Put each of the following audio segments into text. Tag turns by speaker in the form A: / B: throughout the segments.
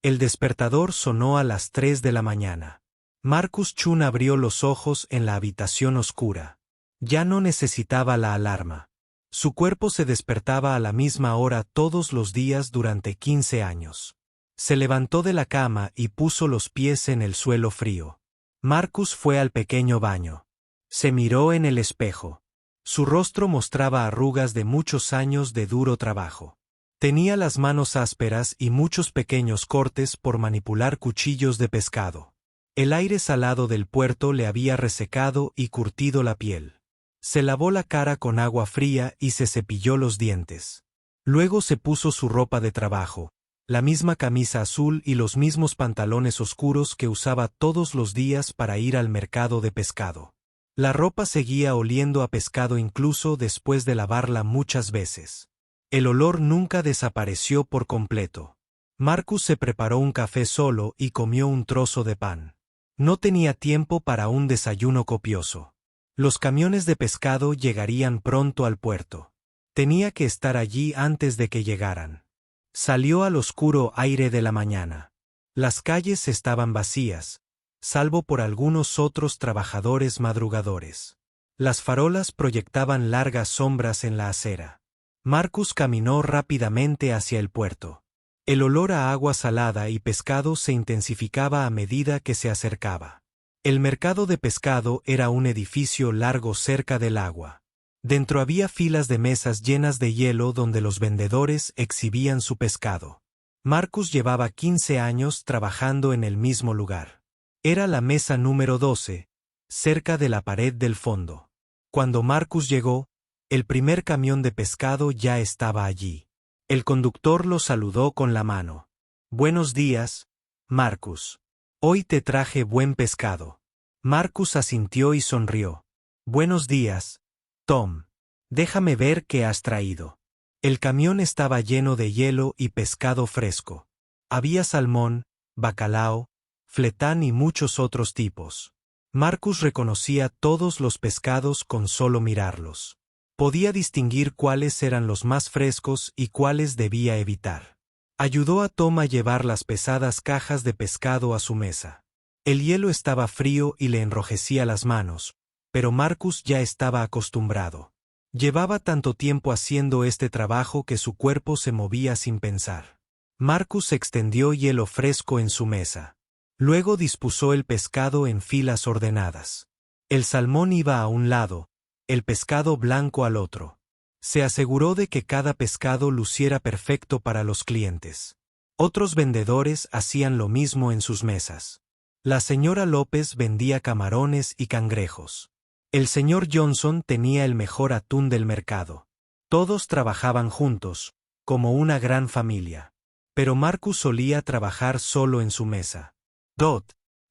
A: El despertador sonó a las 3 de la mañana. Marcus Chun abrió los ojos en la habitación oscura. Ya no necesitaba la alarma. Su cuerpo se despertaba a la misma hora todos los días durante 15 años. Se levantó de la cama y puso los pies en el suelo frío. Marcus fue al pequeño baño. Se miró en el espejo. Su rostro mostraba arrugas de muchos años de duro trabajo. Tenía las manos ásperas y muchos pequeños cortes por manipular cuchillos de pescado. El aire salado del puerto le había resecado y curtido la piel. Se lavó la cara con agua fría y se cepilló los dientes. Luego se puso su ropa de trabajo, la misma camisa azul y los mismos pantalones oscuros que usaba todos los días para ir al mercado de pescado. La ropa seguía oliendo a pescado incluso después de lavarla muchas veces. El olor nunca desapareció por completo. Marcus se preparó un café solo y comió un trozo de pan. No tenía tiempo para un desayuno copioso. Los camiones de pescado llegarían pronto al puerto. Tenía que estar allí antes de que llegaran. Salió al oscuro aire de la mañana. Las calles estaban vacías, salvo por algunos otros trabajadores madrugadores. Las farolas proyectaban largas sombras en la acera. Marcus caminó rápidamente hacia el puerto. El olor a agua salada y pescado se intensificaba a medida que se acercaba. El mercado de pescado era un edificio largo cerca del agua. Dentro había filas de mesas llenas de hielo donde los vendedores exhibían su pescado. Marcus llevaba 15 años trabajando en el mismo lugar. Era la mesa número 12, cerca de la pared del fondo. Cuando Marcus llegó, el primer camión de pescado ya estaba allí. El conductor lo saludó con la mano. «Buenos días, Marcus. Hoy te traje buen pescado». Marcus asintió y sonrió. «Buenos días, Tom. Déjame ver qué has traído». El camión estaba lleno de hielo y pescado fresco. Había salmón, bacalao, fletán y muchos otros tipos. Marcus reconocía todos los pescados con solo mirarlos. Podía distinguir cuáles eran los más frescos y cuáles debía evitar. Ayudó a Tom a llevar las pesadas cajas de pescado a su mesa. El hielo estaba frío y le enrojecía las manos, pero Marcus ya estaba acostumbrado. Llevaba tanto tiempo haciendo este trabajo que su cuerpo se movía sin pensar. Marcus extendió hielo fresco en su mesa. Luego dispuso el pescado en filas ordenadas. El salmón iba a un lado, el pescado blanco al otro. Se aseguró de que cada pescado luciera perfecto para los clientes. Otros vendedores hacían lo mismo en sus mesas. La señora López vendía camarones y cangrejos. El señor Johnson tenía el mejor atún del mercado. Todos trabajaban juntos, como una gran familia. Pero Marcus solía trabajar solo en su mesa.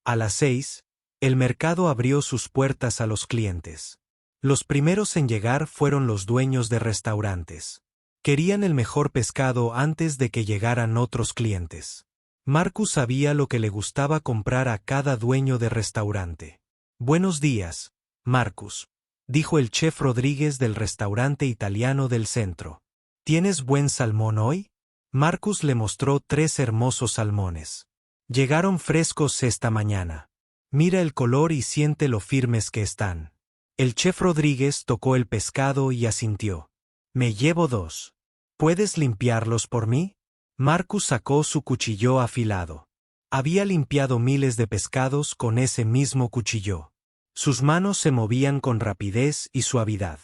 A: A las 6, el mercado abrió sus puertas a los clientes. Los primeros en llegar fueron los dueños de restaurantes. Querían el mejor pescado antes de que llegaran otros clientes. Marcus sabía lo que le gustaba comprar a cada dueño de restaurante. «Buenos días, Marcus», dijo el chef Rodríguez del restaurante italiano del centro. «¿Tienes buen salmón hoy?» Marcus le mostró 3 hermosos salmones. «Llegaron frescos esta mañana. Mira el color y siente lo firmes que están». El chef Rodríguez tocó el pescado y asintió. «Me llevo 2. ¿Puedes limpiarlos por mí?» Marcus sacó su cuchillo afilado. Había limpiado miles de pescados con ese mismo cuchillo. Sus manos se movían con rapidez y suavidad.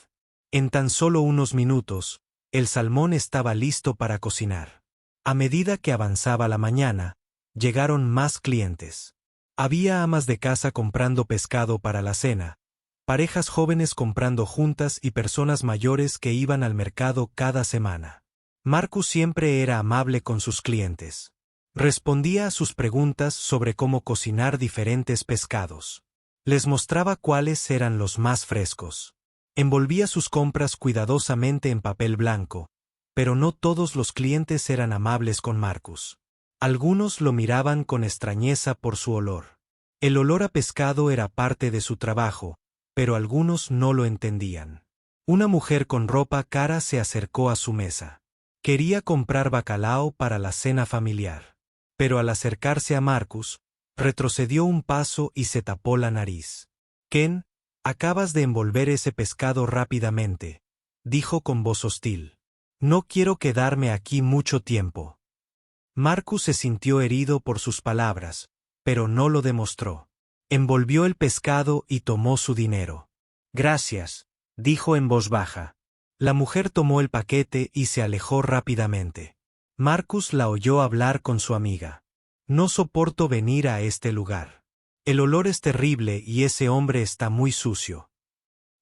A: En tan solo unos minutos, el salmón estaba listo para cocinar. A medida que avanzaba la mañana, llegaron más clientes. Había amas de casa comprando pescado para la cena, parejas jóvenes comprando juntas y personas mayores que iban al mercado cada semana. Marcus siempre era amable con sus clientes. Respondía a sus preguntas sobre cómo cocinar diferentes pescados. Les mostraba cuáles eran los más frescos. Envolvía sus compras cuidadosamente en papel blanco, pero no todos los clientes eran amables con Marcus. Algunos lo miraban con extrañeza por su olor. El olor a pescado era parte de su trabajo, pero algunos no lo entendían. Una mujer con ropa cara se acercó a su mesa. Quería comprar bacalao para la cena familiar. pero al acercarse a Marcus, retrocedió un paso y se tapó la nariz. Ken, acabas de envolver ese pescado rápidamente, dijo con voz hostil. No quiero quedarme aquí mucho tiempo. Marcus se sintió herido por sus palabras, pero no lo demostró. Envolvió el pescado y tomó su dinero. Gracias, dijo en voz baja. La mujer tomó el paquete y se alejó rápidamente. Marcus la oyó hablar con su amiga. No soporto venir a este lugar. El olor es terrible y ese hombre está muy sucio.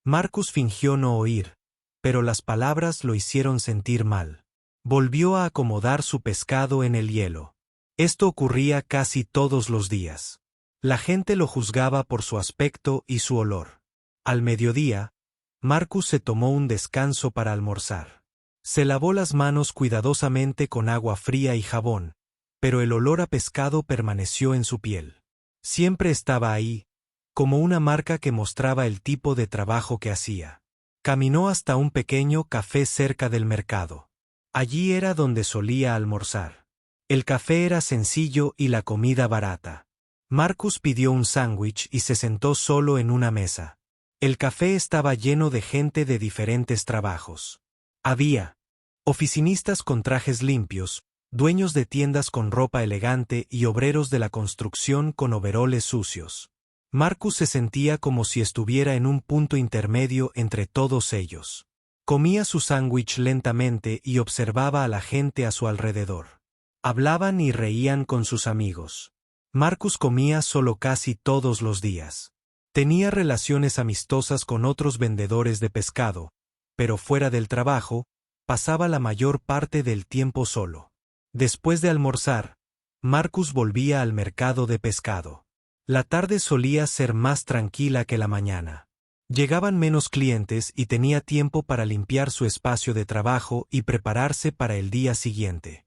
A: Marcus fingió no oír, pero las palabras lo hicieron sentir mal. Volvió a acomodar su pescado en el hielo. Esto ocurría casi todos los días. La gente lo juzgaba por su aspecto y su olor. Al mediodía, Marcus se tomó un descanso para almorzar. Se lavó las manos cuidadosamente con agua fría y jabón, pero el olor a pescado permaneció en su piel. Siempre estaba ahí, como una marca que mostraba el tipo de trabajo que hacía. Caminó hasta un pequeño café cerca del mercado. Allí era donde solía almorzar. El café era sencillo y la comida barata. Marcus pidió un sándwich y se sentó solo en una mesa. El café estaba lleno de gente de diferentes trabajos. Había oficinistas con trajes limpios, dueños de tiendas con ropa elegante y obreros de la construcción con overoles sucios. Marcus se sentía como si estuviera en un punto intermedio entre todos ellos. Comía su sándwich lentamente y observaba a la gente a su alrededor. Hablaban y reían con sus amigos. Marcus comía solo casi todos los días. Tenía relaciones amistosas con otros vendedores de pescado, pero fuera del trabajo, pasaba la mayor parte del tiempo solo. Después de almorzar, Marcus volvía al mercado de pescado. La tarde solía ser más tranquila que la mañana. Llegaban menos clientes y tenía tiempo para limpiar su espacio de trabajo y prepararse para el día siguiente.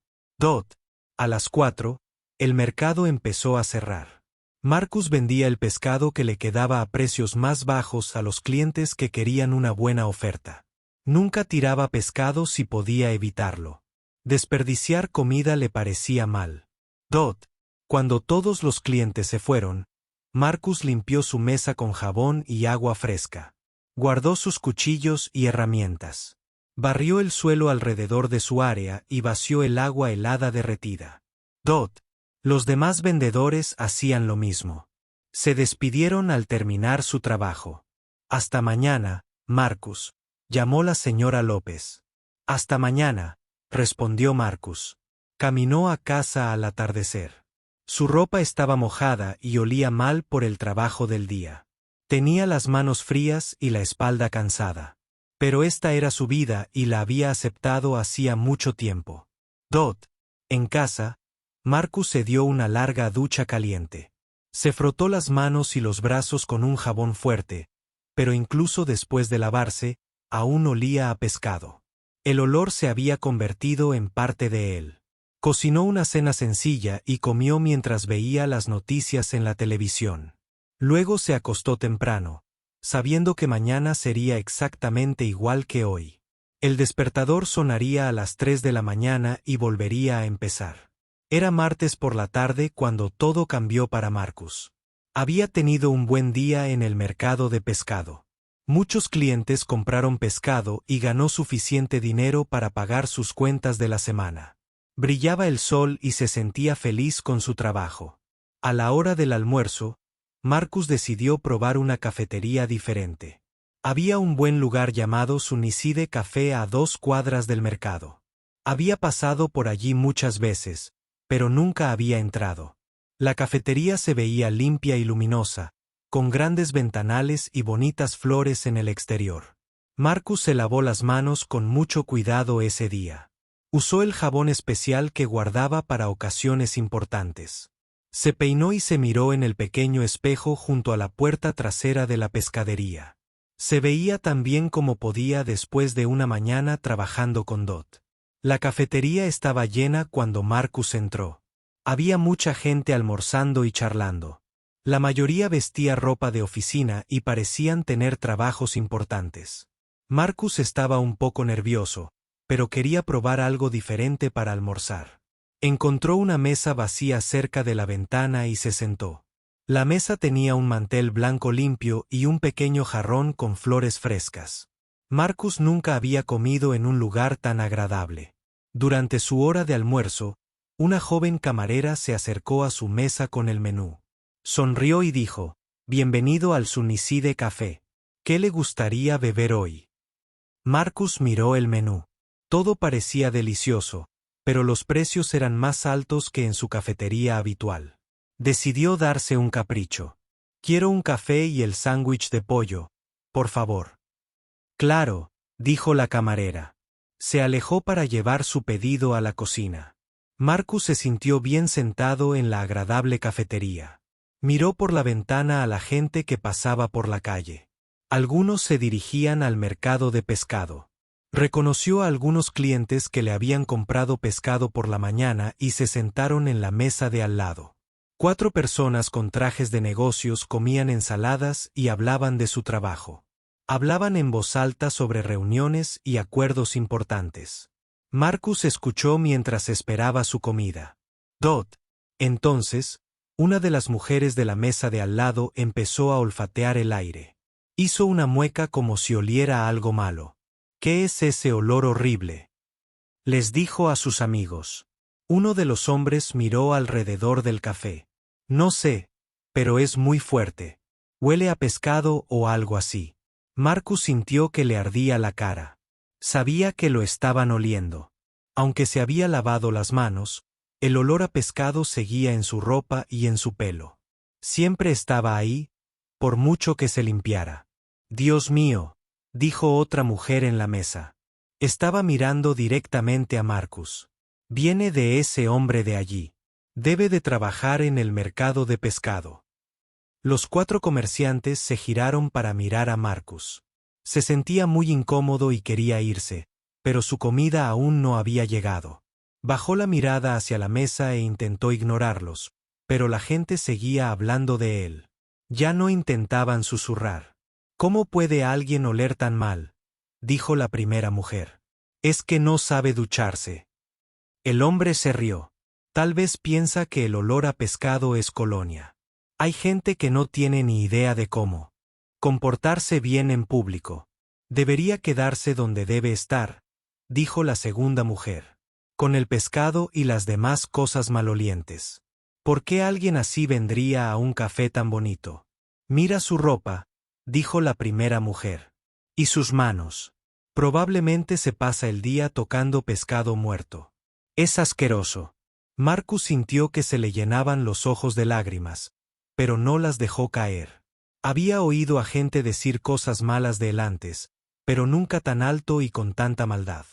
A: A las 4, el mercado empezó a cerrar. Marcus vendía el pescado que le quedaba a precios más bajos a los clientes que querían una buena oferta. Nunca tiraba pescado si podía evitarlo. Desperdiciar comida le parecía mal. Cuando todos los clientes se fueron, Marcus limpió su mesa con jabón y agua fresca. Guardó sus cuchillos y herramientas. Barrió el suelo alrededor de su área y vació el agua helada derretida. Los demás vendedores hacían lo mismo. Se despidieron al terminar su trabajo. Hasta mañana, Marcus, llamó la señora López. Hasta mañana, respondió Marcus. Caminó a casa al atardecer. Su ropa estaba mojada y olía mal por el trabajo del día. Tenía las manos frías y la espalda cansada. Pero esta era su vida y la había aceptado hacía mucho tiempo. En casa, Marcus se dio una larga ducha caliente. Se frotó las manos y los brazos con un jabón fuerte, pero incluso después de lavarse, aún olía a pescado. El olor se había convertido en parte de él. Cocinó una cena sencilla y comió mientras veía las noticias en la televisión. Luego se acostó temprano, sabiendo que mañana sería exactamente igual que hoy. El despertador sonaría a las 3 de la mañana y volvería a empezar. Era martes por la tarde cuando todo cambió para Marcus. Había tenido un buen día en el mercado de pescado. Muchos clientes compraron pescado y ganó suficiente dinero para pagar sus cuentas de la semana. Brillaba el sol y se sentía feliz con su trabajo. A la hora del almuerzo, Marcus decidió probar una cafetería diferente. Había un buen lugar llamado Sunicide Café a 2 cuadras del mercado. Había pasado por allí muchas veces, pero nunca había entrado. La cafetería se veía limpia y luminosa, con grandes ventanales y bonitas flores en el exterior. Marcus se lavó las manos con mucho cuidado ese día. Usó el jabón especial que guardaba para ocasiones importantes. Se peinó y se miró en el pequeño espejo junto a la puerta trasera de la pescadería. Se veía tan bien como podía después de una mañana trabajando con Dot. La cafetería estaba llena cuando Marcus entró. Había mucha gente almorzando y charlando. La mayoría vestía ropa de oficina y parecían tener trabajos importantes. Marcus estaba un poco nervioso, pero quería probar algo diferente para almorzar. Encontró una mesa vacía cerca de la ventana y se sentó. La mesa tenía un mantel blanco limpio y un pequeño jarrón con flores frescas. Marcus nunca había comido en un lugar tan agradable. Durante su hora de almuerzo, una joven camarera se acercó a su mesa con el menú. Sonrió y dijo: «Bienvenido al Sunicide Café. ¿Qué le gustaría beber hoy?». Marcus miró el menú. Todo parecía delicioso, pero los precios eran más altos que en su cafetería habitual. Decidió darse un capricho. «Quiero un café y el sándwich de pollo, por favor». «Claro», dijo la camarera. Se alejó para llevar su pedido a la cocina. Marcus se sintió bien sentado en la agradable cafetería. Miró por la ventana a la gente que pasaba por la calle. Algunos se dirigían al mercado de pescado. Reconoció a algunos clientes que le habían comprado pescado por la mañana y se sentaron en la mesa de al lado. 4 personas con trajes de negocios comían ensaladas y hablaban de su trabajo. Hablaban en voz alta sobre reuniones y acuerdos importantes. Marcus escuchó mientras esperaba su comida. Entonces, una de las mujeres de la mesa de al lado empezó a olfatear el aire. Hizo una mueca como si oliera algo malo. «¿Qué es ese olor horrible?», les dijo a sus amigos. Uno de los hombres miró alrededor del café. «No sé, pero es muy fuerte. Huele a pescado o algo así». Marcus sintió que le ardía la cara. Sabía que lo estaban oliendo. Aunque se había lavado las manos, el olor a pescado seguía en su ropa y en su pelo. Siempre estaba ahí, por mucho que se limpiara. «Dios mío», dijo otra mujer en la mesa. Estaba mirando directamente a Marcus. «Viene de ese hombre de allí. Debe de trabajar en el mercado de pescado». Los 4 comerciantes se giraron para mirar a Marcus. Se sentía muy incómodo y quería irse, pero su comida aún no había llegado. Bajó la mirada hacia la mesa e intentó ignorarlos, pero la gente seguía hablando de él. Ya no intentaban susurrar. «¿Cómo puede alguien oler tan mal?», dijo la primera mujer. «Es que no sabe ducharse». El hombre se rió. Tal vez piensa que el olor a pescado es colonia. Hay gente que no tiene ni idea de cómo comportarse bien en público. Debería quedarse donde debe estar, dijo la segunda mujer, con el pescado y las demás cosas malolientes. ¿Por qué alguien así vendría a un café tan bonito? Mira su ropa, dijo la primera mujer. Y sus manos. Probablemente se pasa el día tocando pescado muerto. Es asqueroso. Marcus sintió que se le llenaban los ojos de lágrimas, pero no las dejó caer. Había oído a gente decir cosas malas de él antes, pero nunca tan alto y con tanta maldad.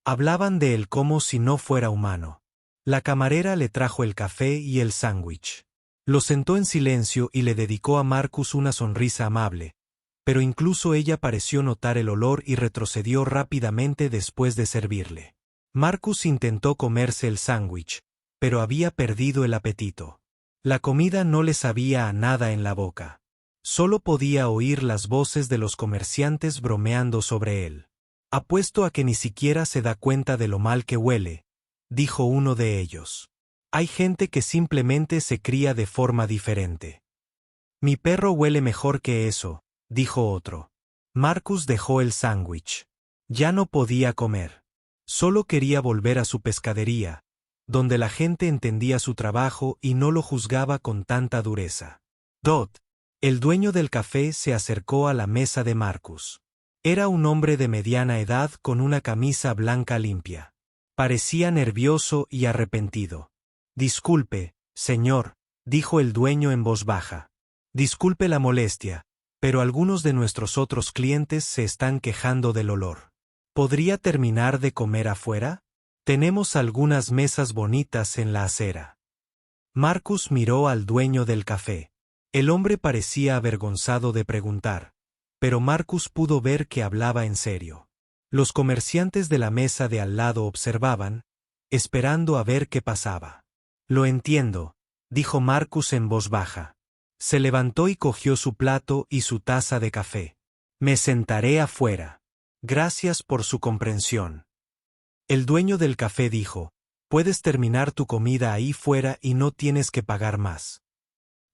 A: Hablaban de él como si no fuera humano. La camarera le trajo el café y el sándwich. Lo sentó en silencio y le dedicó a Marcus una sonrisa amable, pero incluso ella pareció notar el olor y retrocedió rápidamente después de servirle. Marcus intentó comerse el sándwich, pero había perdido el apetito. La comida no le sabía a nada en la boca. Solo podía oír las voces de los comerciantes bromeando sobre él. «Apuesto a que ni siquiera se da cuenta de lo mal que huele», dijo uno de ellos. «Hay gente que simplemente se cría de forma diferente». «Mi perro huele mejor que eso», dijo otro. Marcus dejó el sándwich. Ya no podía comer. Solo quería volver a su pescadería, donde la gente entendía su trabajo y no lo juzgaba con tanta dureza. El dueño del café se acercó a la mesa de Marcus. Era un hombre de mediana edad con una camisa blanca limpia. Parecía nervioso y arrepentido. «Disculpe, señor», dijo el dueño en voz baja. «Disculpe la molestia, pero algunos de nuestros otros clientes se están quejando del olor. ¿Podría terminar de comer afuera? Tenemos algunas mesas bonitas en la acera». Marcus miró al dueño del café. El hombre parecía avergonzado de preguntar, pero Marcus pudo ver que hablaba en serio. Los comerciantes de la mesa de al lado observaban, esperando a ver qué pasaba. «Lo entiendo», dijo Marcus en voz baja. Se levantó y cogió su plato y su taza de café. «Me sentaré afuera. Gracias por su comprensión». El dueño del café dijo: Puedes terminar tu comida ahí fuera y no tienes que pagar más.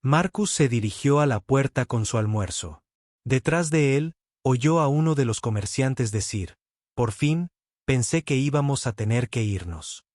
A: Marcus se dirigió a la puerta con su almuerzo. Detrás de él, oyó a uno de los comerciantes decir: «Por fin, pensé que íbamos a tener que irnos».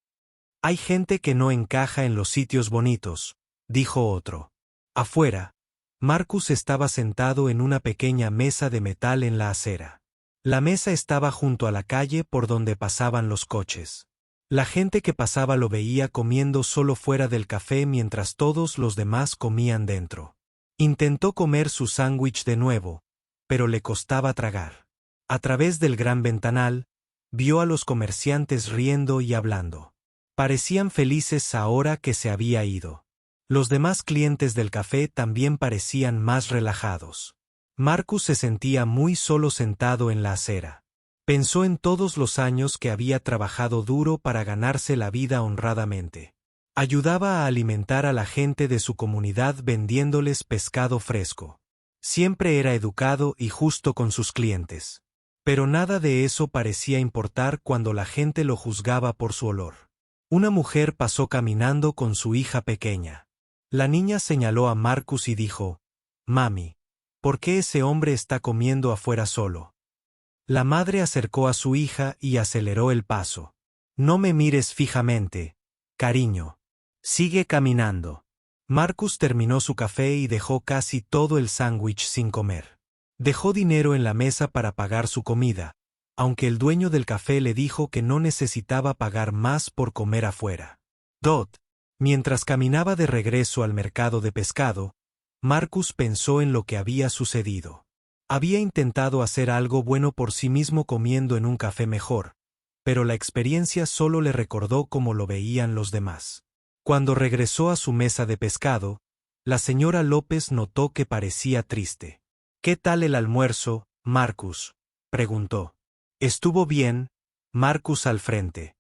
A: «Hay gente que no encaja en los sitios bonitos», dijo otro. Afuera, Marcus estaba sentado en una pequeña mesa de metal en la acera. La mesa estaba junto a la calle por donde pasaban los coches. La gente que pasaba lo veía comiendo solo fuera del café mientras todos los demás comían dentro. Intentó comer su sándwich de nuevo, pero le costaba tragar. A través del gran ventanal, vio a los comerciantes riendo y hablando. Parecían felices ahora que se había ido. Los demás clientes del café también parecían más relajados. Marcus se sentía muy solo sentado en la acera. Pensó en todos los años que había trabajado duro para ganarse la vida honradamente. Ayudaba a alimentar a la gente de su comunidad vendiéndoles pescado fresco. Siempre era educado y justo con sus clientes. Pero nada de eso parecía importar cuando la gente lo juzgaba por su olor. Una mujer pasó caminando con su hija pequeña. La niña señaló a Marcus y dijo: «Mami, ¿por qué ese hombre está comiendo afuera solo?». La madre acercó a su hija y aceleró el paso. «No me mires fijamente, cariño. Sigue caminando». Marcus terminó su café y dejó casi todo el sándwich sin comer. Dejó dinero en la mesa para pagar su comida, aunque el dueño del café le dijo que no necesitaba pagar más por comer afuera. Mientras caminaba de regreso al mercado de pescado, Marcus pensó en lo que había sucedido. Había intentado hacer algo bueno por sí mismo comiendo en un café mejor, pero la experiencia solo le recordó cómo lo veían los demás. Cuando regresó a su mesa de pescado, la señora López notó que parecía triste. «¿Qué tal el almuerzo, Marcus?», preguntó. «Estuvo bien», Marcus al frente.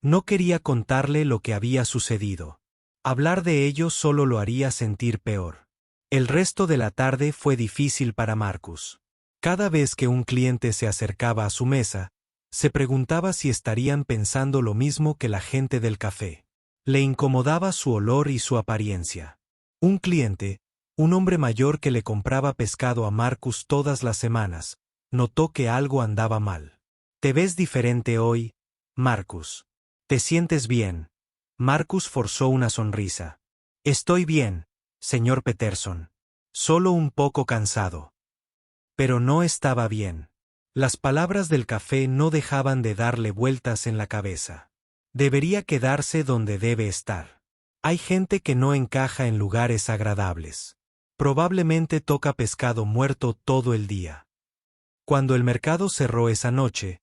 A: No quería contarle lo que había sucedido. Hablar de ello solo lo haría sentir peor. El resto de la tarde fue difícil para Marcus. Cada vez que un cliente se acercaba a su mesa, se preguntaba si estarían pensando lo mismo que la gente del café. Le incomodaba su olor y su apariencia. Un cliente, un hombre mayor que le compraba pescado a Marcus todas las semanas, notó que algo andaba mal. «Te ves diferente hoy, Marcus. ¿Te sientes bien?». Marcus forzó una sonrisa. «Estoy bien, señor Peterson. Solo un poco cansado». Pero no estaba bien. Las palabras del café no dejaban de darle vueltas en la cabeza. Debería quedarse donde debe estar. Hay gente que no encaja en lugares agradables. Probablemente toca pescado muerto todo el día. Cuando el mercado cerró esa noche,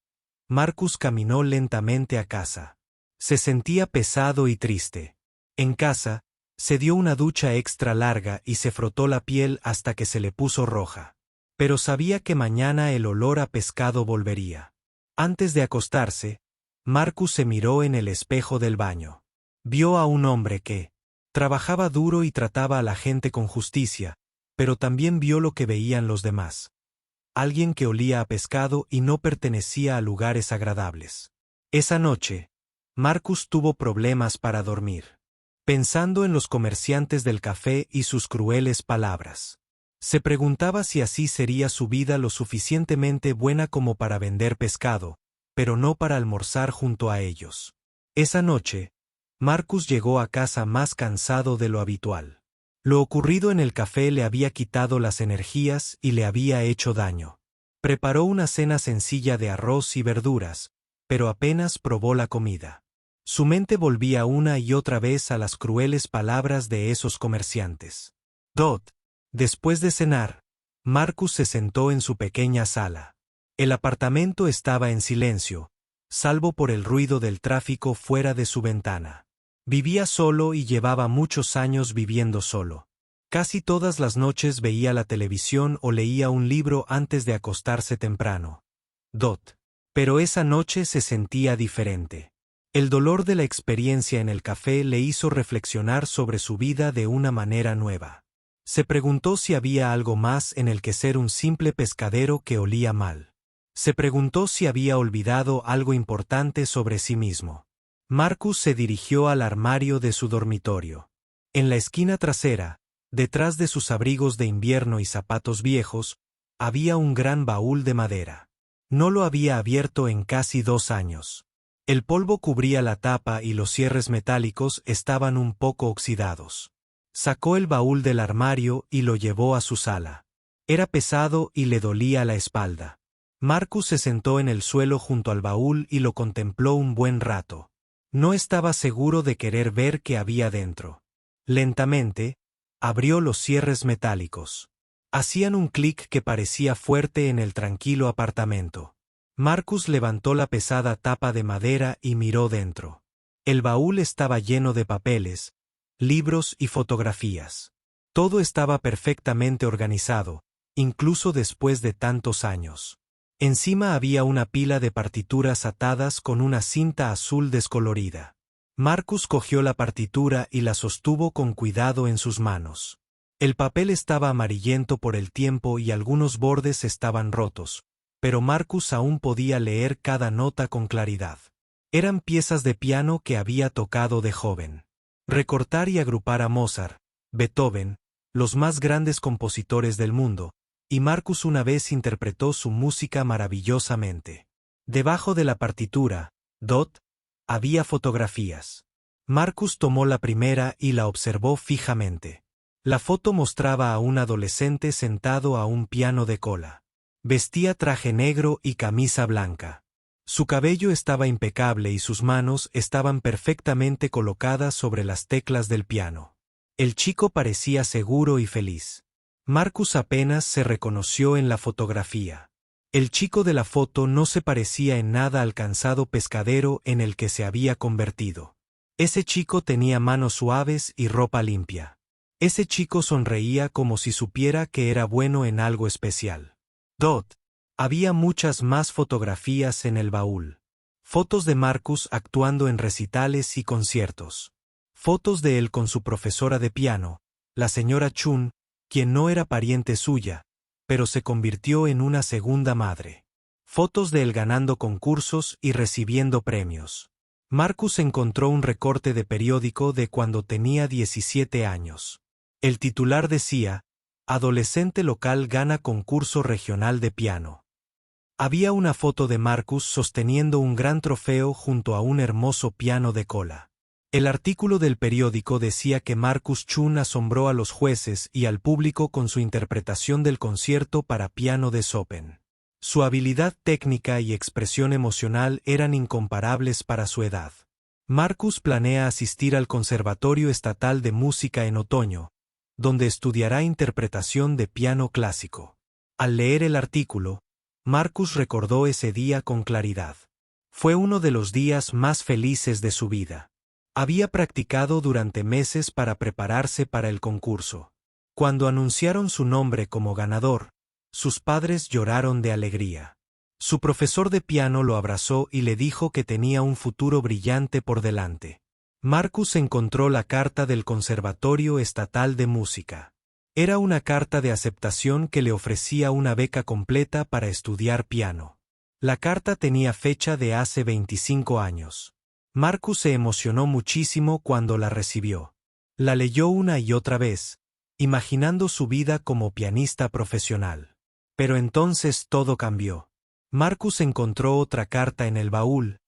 A: Marcus caminó lentamente a casa. Se sentía pesado y triste. En casa, se dio una ducha extra larga y se frotó la piel hasta que se le puso roja. Pero sabía que mañana el olor a pescado volvería. Antes de acostarse, Marcus se miró en el espejo del baño. Vio a un hombre que trabajaba duro y trataba a la gente con justicia, pero también vio lo que veían los demás. Alguien que olía a pescado y no pertenecía a lugares agradables. Esa noche, Marcus tuvo problemas para dormir, pensando en los comerciantes del café y sus crueles palabras. Se preguntaba si así sería su vida lo suficientemente buena como para vender pescado, pero no para almorzar junto a ellos. Esa noche, Marcus llegó a casa más cansado de lo habitual. Lo ocurrido en el café le había quitado las energías y le había hecho daño. Preparó una cena sencilla de arroz y verduras, pero apenas probó la comida. Su mente volvía una y otra vez a las crueles palabras de esos comerciantes. Después de cenar, Marcus se sentó en su pequeña sala. El apartamento estaba en silencio, salvo por el ruido del tráfico fuera de su ventana. Vivía solo y llevaba muchos años viviendo solo. Casi todas las noches veía la televisión o leía un libro antes de acostarse temprano. Pero esa noche se sentía diferente. El dolor de la experiencia en el café le hizo reflexionar sobre su vida de una manera nueva. Se preguntó si había algo más en el que ser un simple pescadero que olía mal. Se preguntó si había olvidado algo importante sobre sí mismo. Marcus se dirigió al armario de su dormitorio. En la esquina trasera, detrás de sus abrigos de invierno y zapatos viejos, había un gran baúl de madera. No lo había abierto en casi 2 años. El polvo cubría la tapa y los cierres metálicos estaban un poco oxidados. Sacó el baúl del armario y lo llevó a su sala. Era pesado y le dolía la espalda. Marcus se sentó en el suelo junto al baúl y lo contempló un buen rato. No estaba seguro de querer ver qué había dentro. Lentamente, abrió los cierres metálicos. Hacían un clic que parecía fuerte en el tranquilo apartamento. Marcus levantó la pesada tapa de madera y miró dentro. El baúl estaba lleno de papeles, libros y fotografías. Todo estaba perfectamente organizado, incluso después de tantos años. Encima había una pila de partituras atadas con una cinta azul descolorida. Marcus cogió la partitura y la sostuvo con cuidado en sus manos. El papel estaba amarillento por el tiempo y algunos bordes estaban rotos, pero Marcus aún podía leer cada nota con claridad. Eran piezas de piano que había tocado de joven. Recortar y agrupar a Mozart, Beethoven, los más grandes compositores del mundo, y Marcus una vez interpretó su música maravillosamente. Debajo de la partitura, Dot, había fotografías. Marcus tomó la primera y la observó fijamente. La foto mostraba a un adolescente sentado a un piano de cola. Vestía traje negro y camisa blanca. Su cabello estaba impecable y sus manos estaban perfectamente colocadas sobre las teclas del piano. El chico parecía seguro y feliz. Marcus apenas se reconoció en la fotografía. El chico de la foto no se parecía en nada al cansado pescadero en el que se había convertido. Ese chico tenía manos suaves y ropa limpia. Ese chico sonreía como si supiera que era bueno en algo especial. Dot. Había muchas más fotografías en el baúl. Fotos de Marcus actuando en recitales y conciertos. Fotos de él con su profesora de piano, la señora Chun, quien no era pariente suya, pero se convirtió en una segunda madre. Fotos de él ganando concursos y recibiendo premios. Marcus encontró un recorte de periódico de cuando tenía 17 años. El titular decía, adolescente local gana concurso regional de piano. Había una foto de Marcus sosteniendo un gran trofeo junto a un hermoso piano de cola. El artículo del periódico decía que Marcus Chun asombró a los jueces y al público con su interpretación del concierto para piano de Chopin. Su habilidad técnica y expresión emocional eran incomparables para su edad. Marcus planea asistir al Conservatorio Estatal de Música en otoño, donde estudiará interpretación de piano clásico. Al leer el artículo, Marcus recordó ese día con claridad. Fue uno de los días más felices de su vida. Había practicado durante meses para prepararse para el concurso. Cuando anunciaron su nombre como ganador, sus padres lloraron de alegría. Su profesor de piano lo abrazó y le dijo que tenía un futuro brillante por delante. Marcus encontró la carta del Conservatorio Estatal de Música. Era una carta de aceptación que le ofrecía una beca completa para estudiar piano. La carta tenía fecha de hace 25 años. Marcus se emocionó muchísimo cuando la recibió. La leyó una y otra vez, imaginando su vida como pianista profesional. Pero entonces todo cambió. Marcus encontró otra carta en el baúl,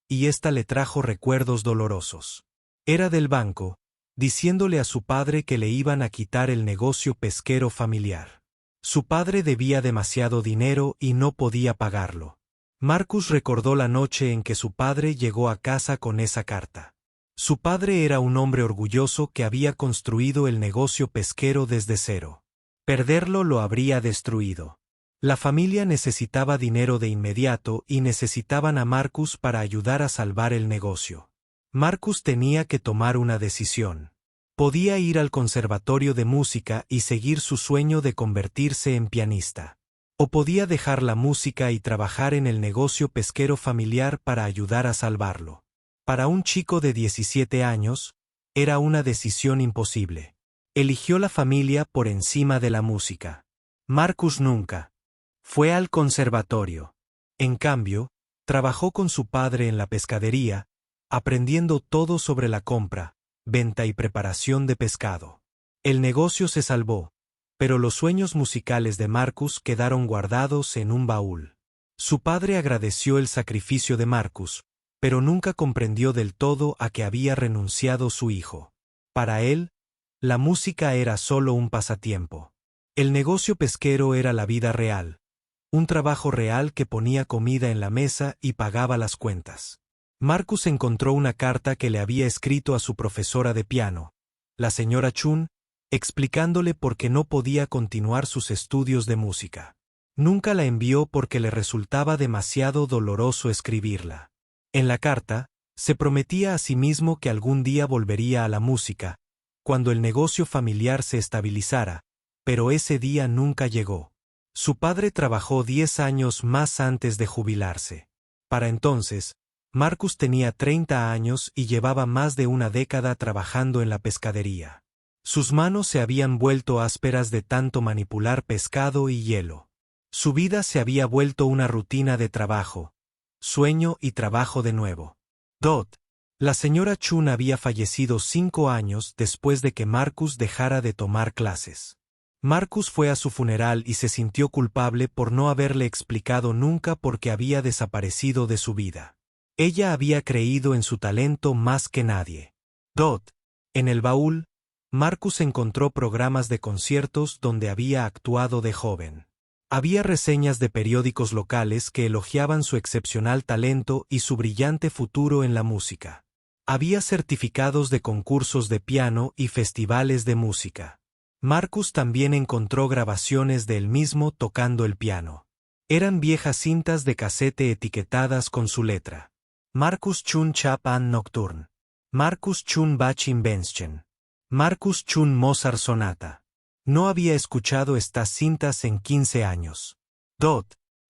A: y ésta le trajo recuerdos dolorosos. Era del banco, diciéndole a su padre que le iban a quitar el negocio pesquero familiar. Su padre debía demasiado dinero y no podía pagarlo. Marcus recordó la noche en que su padre llegó a casa con esa carta. Su padre era un hombre orgulloso que había construido el negocio pesquero desde cero. Perderlo lo habría destruido. La familia necesitaba dinero de inmediato y necesitaban a Marcus para ayudar a salvar el negocio. Marcus tenía que tomar una decisión. Podía ir al conservatorio de música y seguir su sueño de convertirse en pianista. O podía dejar la música y trabajar en el negocio pesquero familiar para ayudar a salvarlo. Para un chico de 17 años, era una decisión imposible. Eligió la familia por encima de la música. Marcus nunca fue al conservatorio. En cambio, trabajó con su padre en la pescadería, aprendiendo todo sobre la compra, venta y preparación de pescado. El negocio se salvó, pero los sueños musicales de Marcus quedaron guardados en un baúl. Su padre agradeció el sacrificio de Marcus, pero nunca comprendió del todo a que había renunciado su hijo. Para él, la música era solo un pasatiempo. El negocio pesquero era la vida real, un trabajo real que ponía comida en la mesa y pagaba las cuentas. Marcus encontró una carta que le había escrito a su profesora de piano, la señora Chun, explicándole por qué no podía continuar sus estudios de música. Nunca la envió porque le resultaba demasiado doloroso escribirla. En la carta, se prometía a sí mismo que algún día volvería a la música, cuando el negocio familiar se estabilizara, pero ese día nunca llegó. Su padre trabajó 10 años más antes de jubilarse. Para entonces, Marcus tenía 30 años y llevaba más de una década trabajando en la pescadería. Sus manos se habían vuelto ásperas de tanto manipular pescado y hielo. Su vida se había vuelto una rutina de trabajo, sueño y trabajo de nuevo. La señora Chun había fallecido 5 años después de que Marcus dejara de tomar clases. Marcus fue a su funeral y se sintió culpable por no haberle explicado nunca por qué había desaparecido de su vida. Ella había creído en su talento más que nadie. En el baúl, Marcus encontró programas de conciertos donde había actuado de joven. Había reseñas de periódicos locales que elogiaban su excepcional talento y su brillante futuro en la música. Había certificados de concursos de piano y festivales de música. Marcus también encontró grabaciones de él mismo tocando el piano. Eran viejas cintas de casete etiquetadas con su letra. Marcus Chun Chap an Nocturne. Marcus Chun Bach Invention. Marcus Chun Mozart Sonata. No había escuchado estas cintas en 15 años.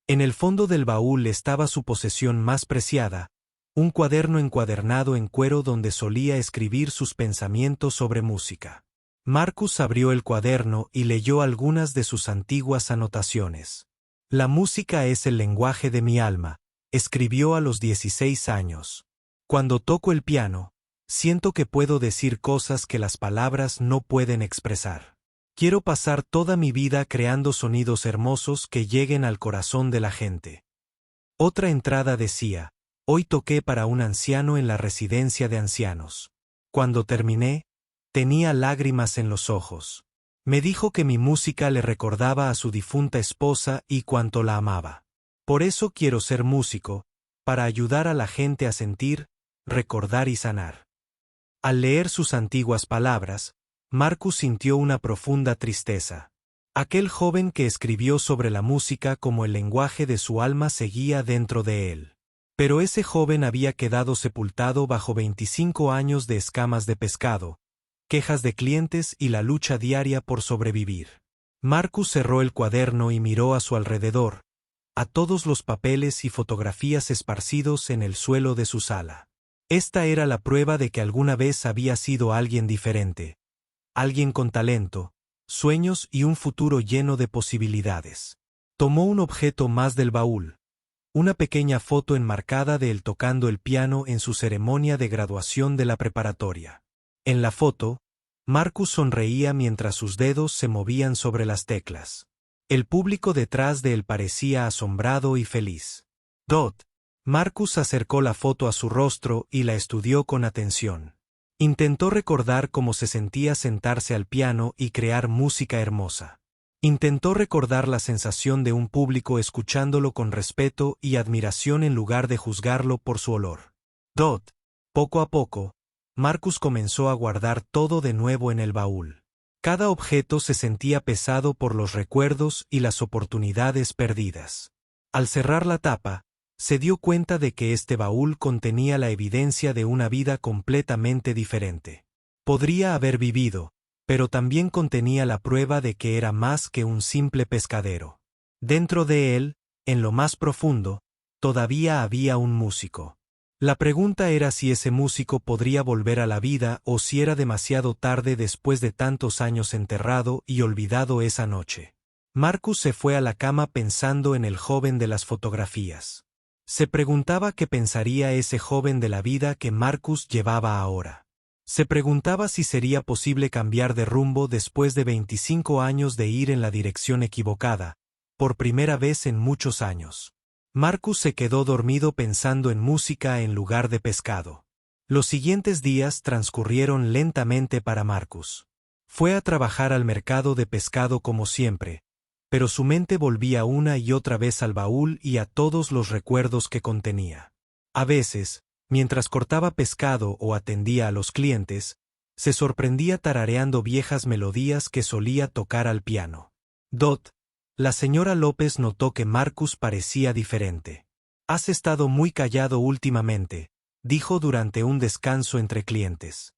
A: En el fondo del baúl estaba su posesión más preciada, un cuaderno encuadernado en cuero donde solía escribir sus pensamientos sobre música. Marcus abrió el cuaderno y leyó algunas de sus antiguas anotaciones. La música es el lenguaje de mi alma, escribió a los 16 años. Cuando toco el piano, siento que puedo decir cosas que las palabras no pueden expresar. Quiero pasar toda mi vida creando sonidos hermosos que lleguen al corazón de la gente. Otra entrada decía, hoy toqué para un anciano en la residencia de ancianos. Cuando terminé, tenía lágrimas en los ojos. Me dijo que mi música le recordaba a su difunta esposa y cuánto la amaba. Por eso quiero ser músico, para ayudar a la gente a sentir, recordar y sanar. Al leer sus antiguas palabras, Marcus sintió una profunda tristeza. Aquel joven que escribió sobre la música como el lenguaje de su alma seguía dentro de él. Pero ese joven había quedado sepultado bajo 25 años de escamas de pescado, quejas de clientes y la lucha diaria por sobrevivir. Marcus cerró el cuaderno y miró a su alrededor, a todos los papeles y fotografías esparcidos en el suelo de su sala. Esta era la prueba de que alguna vez había sido alguien diferente, alguien con talento, sueños y un futuro lleno de posibilidades. Tomó un objeto más del baúl, una pequeña foto enmarcada de él tocando el piano en su ceremonia de graduación de la preparatoria. En la foto, Marcus sonreía mientras sus dedos se movían sobre las teclas. El público detrás de él parecía asombrado y feliz. Marcus acercó la foto a su rostro y la estudió con atención. Intentó recordar cómo se sentía sentarse al piano y crear música hermosa. Intentó recordar la sensación de un público escuchándolo con respeto y admiración en lugar de juzgarlo por su olor. Poco a poco, Marcus comenzó a guardar todo de nuevo en el baúl. Cada objeto se sentía pesado por los recuerdos y las oportunidades perdidas. Al cerrar la tapa, se dio cuenta de que este baúl contenía la evidencia de una vida completamente diferente. Podría haber vivido, pero también contenía la prueba de que era más que un simple pescadero. Dentro de él, en lo más profundo, todavía había un músico. La pregunta era si ese músico podría volver a la vida o si era demasiado tarde después de tantos años enterrado y olvidado esa noche. Marcus se fue a la cama pensando en el joven de las fotografías. Se preguntaba qué pensaría ese joven de la vida que Marcus llevaba ahora. Se preguntaba si sería posible cambiar de rumbo después de 25 años de ir en la dirección equivocada, por primera vez en muchos años. Marcus se quedó dormido pensando en música en lugar de pescado. Los siguientes días transcurrieron lentamente para Marcus. Fue a trabajar al mercado de pescado como siempre, pero su mente volvía una y otra vez al baúl y a todos los recuerdos que contenía. A veces, mientras cortaba pescado o atendía a los clientes, se sorprendía tarareando viejas melodías que solía tocar al piano. Dot, la señora López notó que Marcus parecía diferente. «Has estado muy callado últimamente», dijo durante un descanso entre clientes.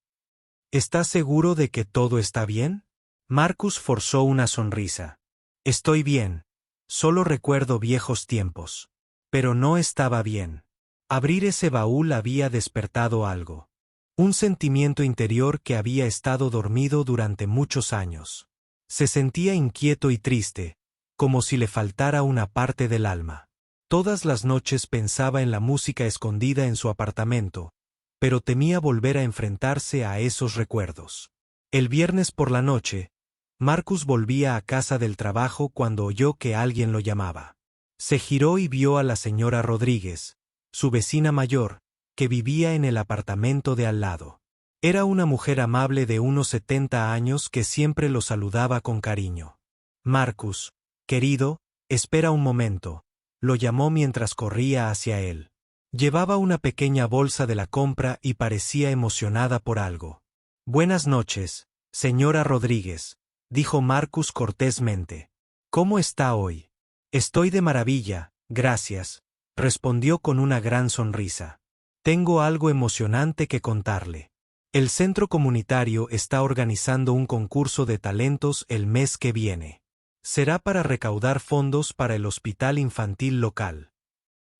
A: «¿Estás seguro de que todo está bien?» Marcus forzó una sonrisa. «Estoy bien. Solo recuerdo viejos tiempos. Pero no estaba bien». Abrir ese baúl había despertado algo. Un sentimiento interior que había estado dormido durante muchos años. Se sentía inquieto y triste, como si le faltara una parte del alma. Todas las noches pensaba en la música escondida en su apartamento, pero temía volver a enfrentarse a esos recuerdos. El viernes por la noche, Marcus volvía a casa del trabajo cuando oyó que alguien lo llamaba. Se giró y vio a la señora Rodríguez, su vecina mayor, que vivía en el apartamento de al lado. Era una mujer amable de unos 70 años que siempre lo saludaba con cariño. «Marcus, querido, espera un momento», lo llamó mientras corría hacia él. Llevaba una pequeña bolsa de la compra y parecía emocionada por algo. «Buenas noches, señora Rodríguez», dijo Marcus cortésmente. «¿Cómo está hoy?» «Estoy de maravilla, gracias», respondió con una gran sonrisa. «Tengo algo emocionante que contarle. El centro comunitario está organizando un concurso de talentos el mes que viene. Será para recaudar fondos para el hospital infantil local».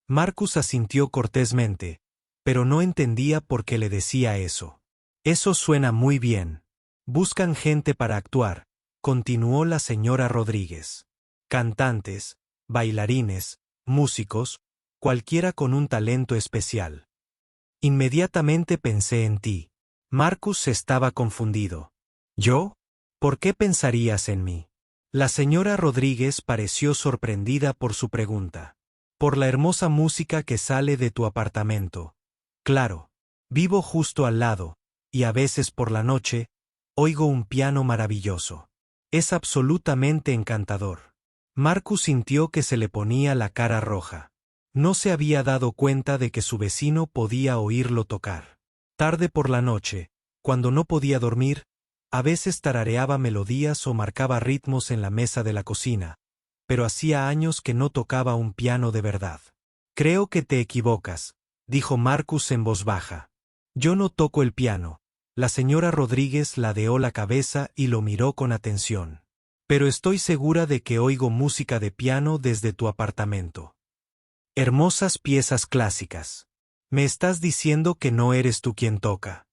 A: Marcus asintió cortésmente, pero no entendía por qué le decía eso. «Eso suena muy bien. Buscan gente para actuar», continuó la señora Rodríguez. «Cantantes, bailarines, músicos, cualquiera con un talento especial». Inmediatamente pensé en ti. Marcus estaba confundido. «¿Yo? ¿Por qué pensarías en mí?» La señora Rodríguez pareció sorprendida por su pregunta. «Por la hermosa música que sale de tu apartamento. Claro, vivo justo al lado, y a veces por la noche, oigo un piano maravilloso. Es absolutamente encantador». Marcus sintió que se le ponía la cara roja. No se había dado cuenta de que su vecino podía oírlo tocar. Tarde por la noche, cuando no podía dormir, a veces tarareaba melodías o marcaba ritmos en la mesa de la cocina, pero hacía años que no tocaba un piano de verdad. «Creo que te equivocas», dijo Marcus en voz baja. «Yo no toco el piano». La señora Rodríguez ladeó la cabeza y lo miró con atención. «Pero estoy segura de que oigo música de piano desde tu apartamento. Hermosas piezas clásicas. ¿Me estás diciendo que no eres tú quien toca?»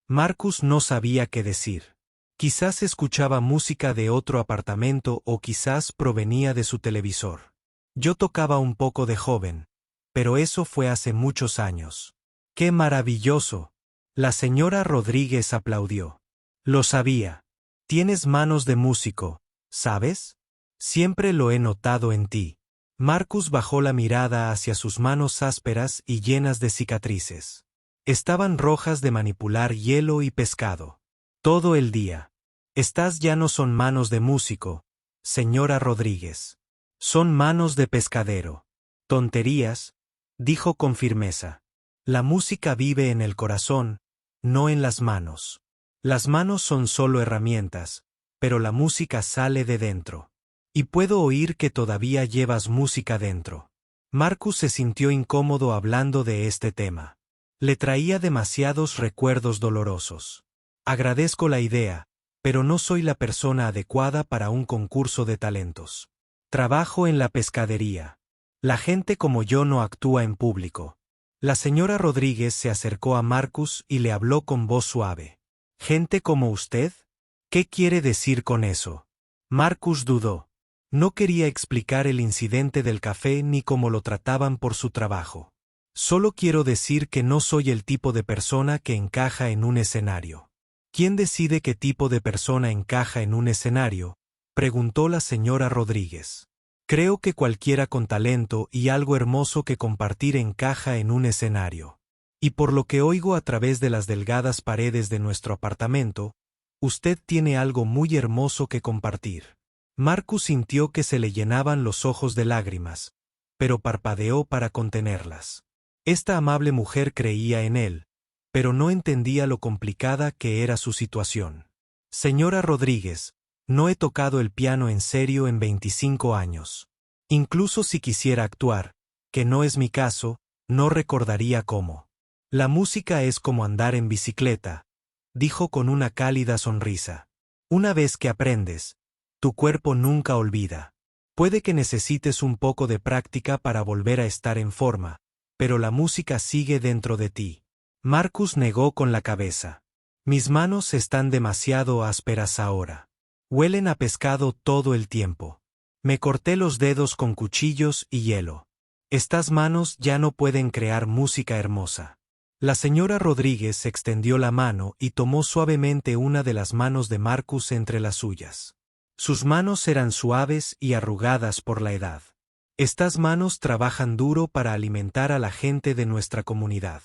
A: Marcus no sabía qué decir. Quizás escuchaba música de otro apartamento o quizás provenía de su televisor. «Yo tocaba un poco de joven, pero eso fue hace muchos años». «¡Qué maravilloso!», la señora Rodríguez aplaudió. «Lo sabía. Tienes manos de músico, ¿sabes? Siempre lo he notado en ti». Marcus bajó la mirada hacia sus manos ásperas y llenas de cicatrices. Estaban rojas de manipular hielo y pescado. Todo el día. «Estas ya no son manos de músico, señora Rodríguez. Son manos de pescadero». «Tonterías», dijo con firmeza. «La música vive en el corazón, no en las manos. Las manos son solo herramientas, pero la música sale de dentro. Y puedo oír que todavía llevas música dentro». Marcus se sintió incómodo hablando de este tema. Le traía demasiados recuerdos dolorosos. «Agradezco la idea, pero no soy la persona adecuada para un concurso de talentos. Trabajo en la pescadería. La gente como yo no actúa en público». La señora Rodríguez se acercó a Marcus y le habló con voz suave. «¿Gente como usted? ¿Qué quiere decir con eso?» Marcus dudó. No quería explicar el incidente del café ni cómo lo trataban por su trabajo. Solo quiero decir que no soy el tipo de persona que encaja en un escenario. ¿Quién decide qué tipo de persona encaja en un escenario?, preguntó la señora Rodríguez. Creo que cualquiera con talento y algo hermoso que compartir encaja en un escenario. Y por lo que oigo a través de las delgadas paredes de nuestro apartamento, usted tiene algo muy hermoso que compartir. Marcus sintió que se le llenaban los ojos de lágrimas, pero parpadeó para contenerlas. Esta amable mujer creía en él, pero no entendía lo complicada que era su situación. Señora Rodríguez, no he tocado el piano en serio en 25 años. Incluso si quisiera actuar, que no es mi caso, no recordaría cómo. La música es como andar en bicicleta, dijo con una cálida sonrisa. Una vez que aprendes, tu cuerpo nunca olvida. Puede que necesites un poco de práctica para volver a estar en forma, pero la música sigue dentro de ti. Marcus negó con la cabeza. Mis manos están demasiado ásperas ahora. Huelen a pescado todo el tiempo. Me corté los dedos con cuchillos y hielo. Estas manos ya no pueden crear música hermosa. La señora Rodríguez extendió la mano y tomó suavemente una de las manos de Marcus entre las suyas. Sus manos eran suaves y arrugadas por la edad. Estas manos trabajan duro para alimentar a la gente de nuestra comunidad.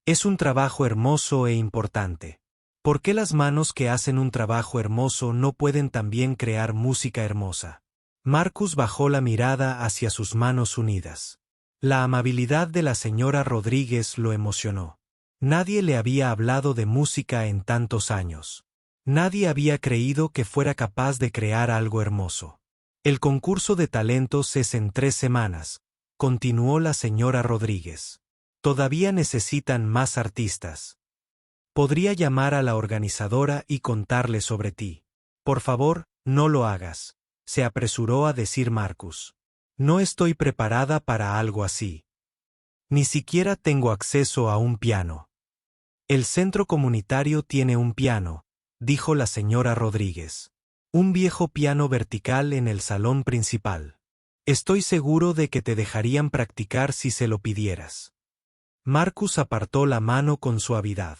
A: Es un trabajo hermoso e importante. ¿Por qué las manos que hacen un trabajo hermoso no pueden también crear música hermosa? Marcus bajó la mirada hacia sus manos unidas. La amabilidad de la señora Rodríguez lo emocionó. Nadie le había hablado de música en tantos años. Nadie había creído que fuera capaz de crear algo hermoso. El concurso de talentos es en 3 semanas, continuó la señora Rodríguez. Todavía necesitan más artistas. Podría llamar a la organizadora y contarle sobre ti. Por favor, no lo hagas, se apresuró a decir Marcus. No estoy preparada para algo así. Ni siquiera tengo acceso a un piano. El centro comunitario tiene un piano, dijo la señora Rodríguez. Un viejo piano vertical en el salón principal. Estoy seguro de que te dejarían practicar si se lo pidieras. Marcus apartó la mano con suavidad.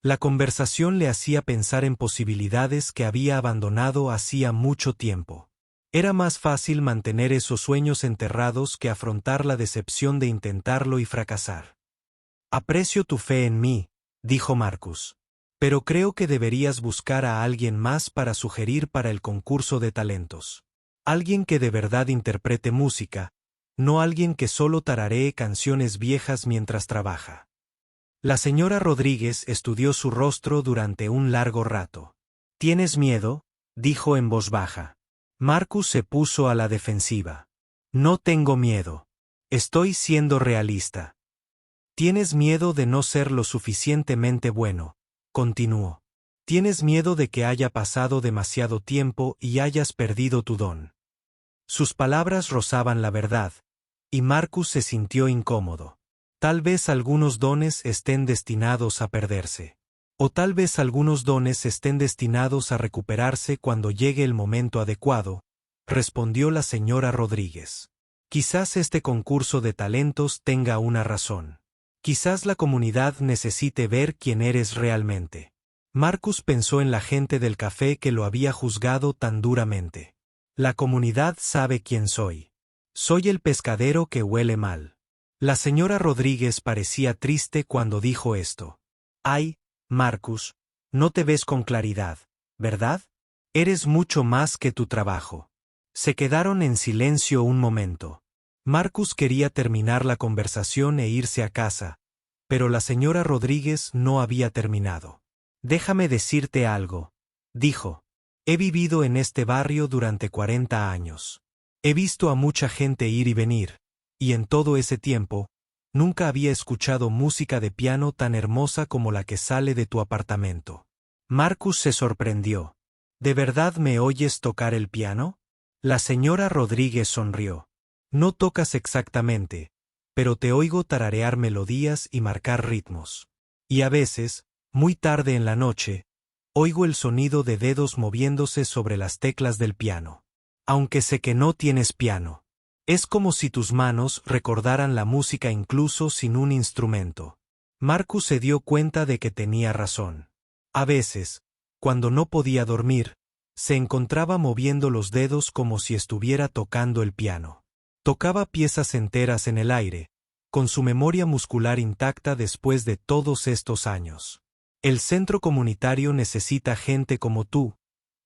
A: La conversación le hacía pensar en posibilidades que había abandonado hacía mucho tiempo. Era más fácil mantener esos sueños enterrados que afrontar la decepción de intentarlo y fracasar. Aprecio tu fe en mí, dijo Marcus. Pero creo que deberías buscar a alguien más para sugerir para el concurso de talentos. Alguien que de verdad interprete música, no alguien que solo tararee canciones viejas mientras trabaja. La señora Rodríguez estudió su rostro durante un largo rato. ¿Tienes miedo?, dijo en voz baja. Marcus se puso a la defensiva. No tengo miedo. Estoy siendo realista. Tienes miedo de no ser lo suficientemente bueno, continuó. Tienes miedo de que haya pasado demasiado tiempo y hayas perdido tu don. Sus palabras rozaban la verdad, y Marcus se sintió incómodo. Tal vez algunos dones estén destinados a perderse. O tal vez algunos dones estén destinados a recuperarse cuando llegue el momento adecuado, respondió la señora Rodríguez. Quizás este concurso de talentos tenga una razón. Quizás la comunidad necesite ver quién eres realmente. Marcus pensó en la gente del café que lo había juzgado tan duramente. La comunidad sabe quién soy. Soy el pescadero que huele mal. La señora Rodríguez parecía triste cuando dijo esto. Ay, Marcus, no te ves con claridad, ¿verdad? Eres mucho más que tu trabajo. Se quedaron en silencio un momento. Marcus quería terminar la conversación e irse a casa, pero la señora Rodríguez no había terminado. Déjame decirte algo, dijo. He vivido en este barrio durante 40 años. He visto a mucha gente ir y venir. Y en todo ese tiempo, nunca había escuchado música de piano tan hermosa como la que sale de tu apartamento. Marcus se sorprendió. ¿De verdad me oyes tocar el piano? La señora Rodríguez sonrió. No tocas exactamente, pero te oigo tararear melodías y marcar ritmos. Y a veces, muy tarde en la noche, oigo el sonido de dedos moviéndose sobre las teclas del piano. Aunque sé que no tienes piano. Es como si tus manos recordaran la música incluso sin un instrumento. Marcus se dio cuenta de que tenía razón. A veces, cuando no podía dormir, se encontraba moviendo los dedos como si estuviera tocando el piano. Tocaba piezas enteras en el aire, con su memoria muscular intacta después de todos estos años. El centro comunitario necesita gente como tú,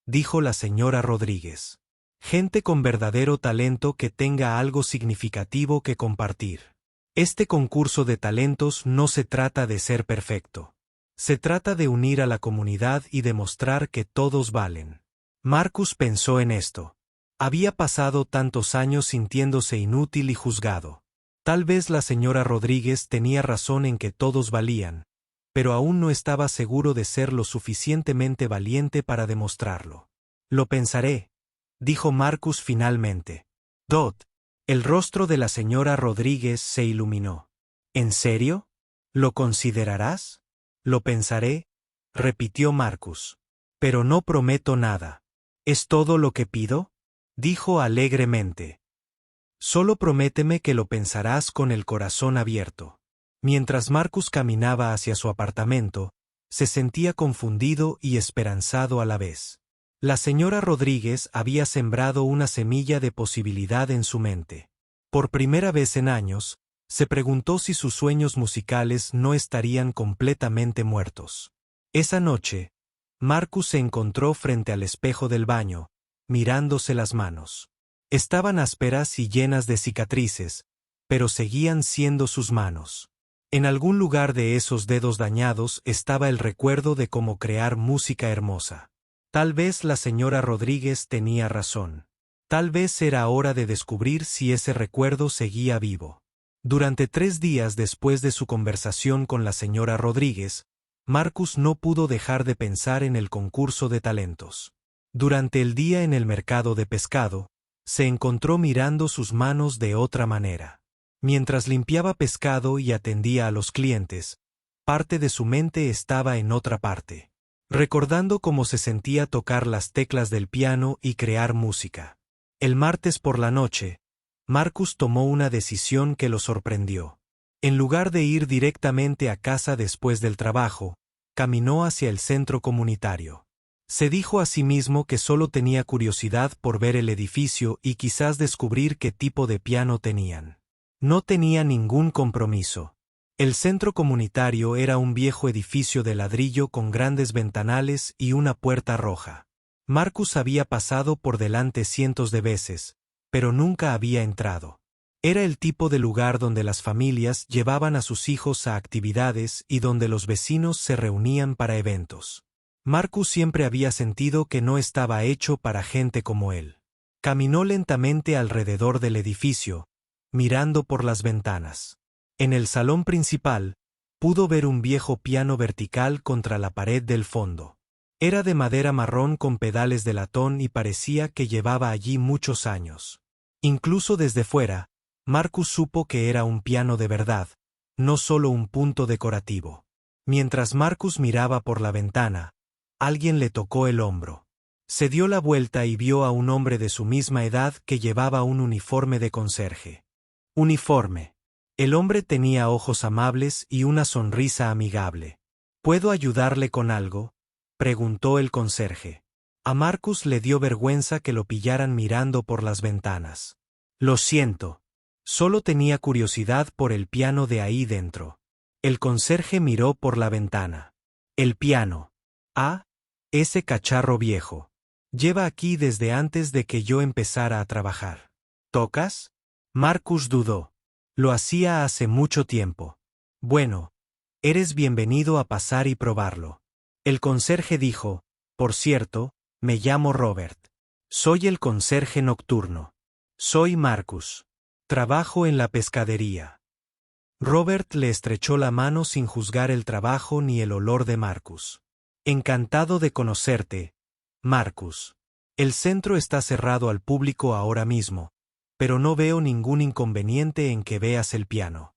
A: dijo la señora Rodríguez. Gente con verdadero talento que tenga algo significativo que compartir. Este concurso de talentos no se trata de ser perfecto. Se trata de unir a la comunidad y demostrar que todos valen. Marcus pensó en esto. Había pasado tantos años sintiéndose inútil y juzgado. Tal vez la señora Rodríguez tenía razón en que todos valían, pero aún no estaba seguro de ser lo suficientemente valiente para demostrarlo. Lo pensaré, dijo Marcus finalmente. Dot. El rostro de la señora Rodríguez se iluminó. ¿En serio? ¿Lo considerarás? Lo pensaré, repitió Marcus. Pero no prometo nada. ¿Es todo lo que pido? Dijo alegremente. Solo prométeme que lo pensarás con el corazón abierto. Mientras Marcus caminaba hacia su apartamento, se sentía confundido y esperanzado a la vez. La señora Rodríguez había sembrado una semilla de posibilidad en su mente. Por primera vez en años, se preguntó si sus sueños musicales no estarían completamente muertos. Esa noche, Marcus se encontró frente al espejo del baño, mirándose las manos. Estaban ásperas y llenas de cicatrices, pero seguían siendo sus manos. En algún lugar de esos dedos dañados estaba el recuerdo de cómo crear música hermosa. Tal vez la señora Rodríguez tenía razón. Tal vez era hora de descubrir si ese recuerdo seguía vivo. Durante 3 días después de su conversación con la señora Rodríguez, Marcus no pudo dejar de pensar en el concurso de talentos. Durante el día en el mercado de pescado, se encontró mirando sus manos de otra manera. Mientras limpiaba pescado y atendía a los clientes, parte de su mente estaba en otra parte, recordando cómo se sentía tocar las teclas del piano y crear música. El martes por la noche, Marcus tomó una decisión que lo sorprendió. En lugar de ir directamente a casa después del trabajo, caminó hacia el centro comunitario. Se dijo a sí mismo que solo tenía curiosidad por ver el edificio y quizás descubrir qué tipo de piano tenían. No tenía ningún compromiso. El centro comunitario era un viejo edificio de ladrillo con grandes ventanales y una puerta roja. Marcus había pasado por delante cientos de veces, pero nunca había entrado. Era el tipo de lugar donde las familias llevaban a sus hijos a actividades y donde los vecinos se reunían para eventos. Marcus siempre había sentido que no estaba hecho para gente como él. Caminó lentamente alrededor del edificio, mirando por las ventanas. En el salón principal, pudo ver un viejo piano vertical contra la pared del fondo. Era de madera marrón con pedales de latón y parecía que llevaba allí muchos años. Incluso desde fuera, Marcus supo que era un piano de verdad, no solo un punto decorativo. Mientras Marcus miraba por la ventana, alguien le tocó el hombro. Se dio la vuelta y vio a un hombre de su misma edad que llevaba un uniforme de conserje. Uniforme. El hombre tenía ojos amables y una sonrisa amigable. ¿Puedo ayudarle con algo?, preguntó el conserje. A Marcus le dio vergüenza que lo pillaran mirando por las ventanas. Lo siento. Solo tenía curiosidad por el piano de ahí dentro. El conserje miró por la ventana. El piano. Ah, ese cacharro viejo. Lleva aquí desde antes de que yo empezara a trabajar. ¿Tocas? Marcus dudó. Lo hacía hace mucho tiempo. Bueno, eres bienvenido a pasar y probarlo. El conserje dijo, por cierto, me llamo Robert. Soy el conserje nocturno. Soy Marcus. Trabajo en la pescadería. Robert le estrechó la mano sin juzgar el trabajo ni el olor de Marcus. Encantado de conocerte, Marcus. El centro está cerrado al público ahora mismo, pero no veo ningún inconveniente en que veas el piano.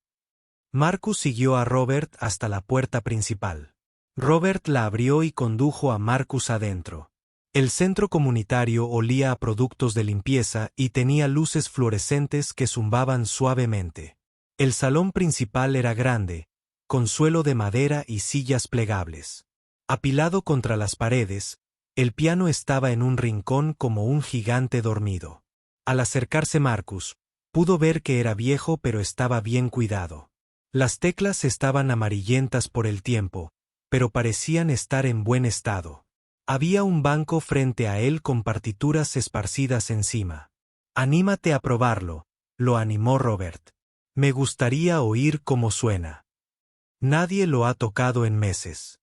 A: Marcus siguió a Robert hasta la puerta principal. Robert la abrió y condujo a Marcus adentro. El centro comunitario olía a productos de limpieza y tenía luces fluorescentes que zumbaban suavemente. El salón principal era grande, con suelo de madera y sillas plegables. Apilado contra las paredes, el piano estaba en un rincón como un gigante dormido. Al acercarse Marcus, pudo ver que era viejo pero estaba bien cuidado. Las teclas estaban amarillentas por el tiempo, pero parecían estar en buen estado. Había un banco frente a él con partituras esparcidas encima. «Anímate a probarlo», lo animó Robert. «Me gustaría oír cómo suena». Nadie lo ha tocado en meses.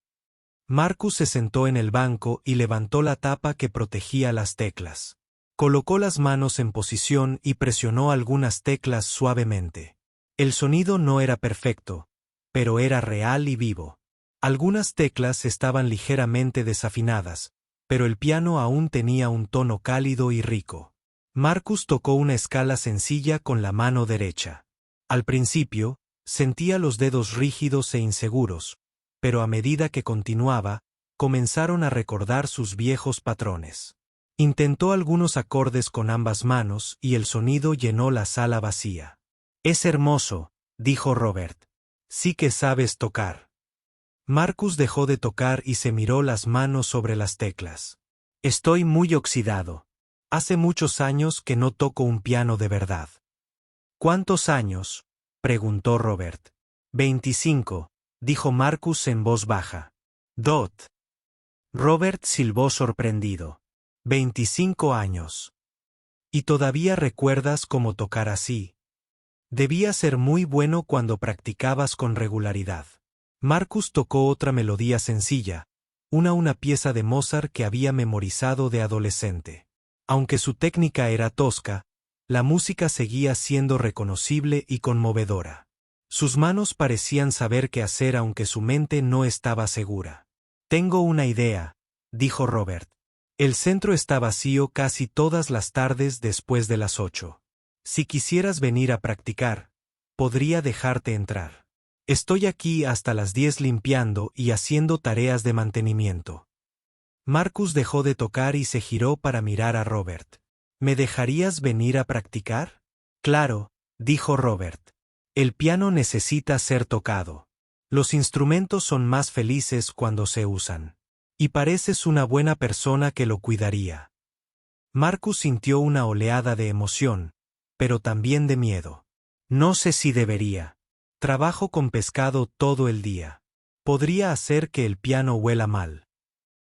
A: Marcus se sentó en el banco y levantó la tapa que protegía las teclas. Colocó las manos en posición y presionó algunas teclas suavemente. El sonido no era perfecto, pero era real y vivo. Algunas teclas estaban ligeramente desafinadas, pero el piano aún tenía un tono cálido y rico. Marcus tocó una escala sencilla con la mano derecha. Al principio, sentía los dedos rígidos e inseguros, pero a medida que continuaba, comenzaron a recordar sus viejos patrones. Intentó algunos acordes con ambas manos y el sonido llenó la sala vacía. «Es hermoso», dijo Robert. «Sí que sabes tocar». Marcus dejó de tocar y se miró las manos sobre las teclas. «Estoy muy oxidado. Hace muchos años que no toco un piano de verdad». «¿Cuántos años?», preguntó Robert. «25», dijo Marcus en voz baja. «Dot». Robert silbó sorprendido. «25 años. ¿Y todavía recuerdas cómo tocar así? Debía ser muy bueno cuando practicabas con regularidad». Marcus tocó otra melodía sencilla, una pieza de Mozart que había memorizado de adolescente. Aunque su técnica era tosca, la música seguía siendo reconocible y conmovedora. Sus manos parecían saber qué hacer aunque su mente no estaba segura. «Tengo una idea», dijo Robert. «El centro está vacío casi todas las tardes después de las 8. Si quisieras venir a practicar, podría dejarte entrar. Estoy aquí hasta las 10 limpiando y haciendo tareas de mantenimiento». Marcus dejó de tocar y se giró para mirar a Robert. «¿Me dejarías venir a practicar?» «Claro», dijo Robert. «El piano necesita ser tocado. Los instrumentos son más felices cuando se usan. Y pareces una buena persona que lo cuidaría». Marcus sintió una oleada de emoción, pero también de miedo. «No sé si debería. Trabajo con pescado todo el día. Podría hacer que el piano huela mal».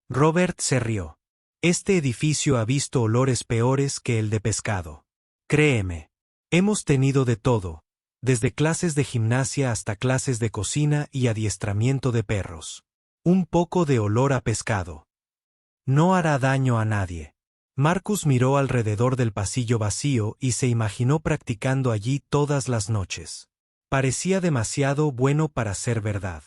A: Robert se rió. «Este edificio ha visto olores peores que el de pescado. Créeme. Hemos tenido de todo, desde clases de gimnasia hasta clases de cocina y adiestramiento de perros. Un poco de olor a pescado. No hará daño a nadie». Marcus miró alrededor del pasillo vacío y se imaginó practicando allí todas las noches. Parecía demasiado bueno para ser verdad.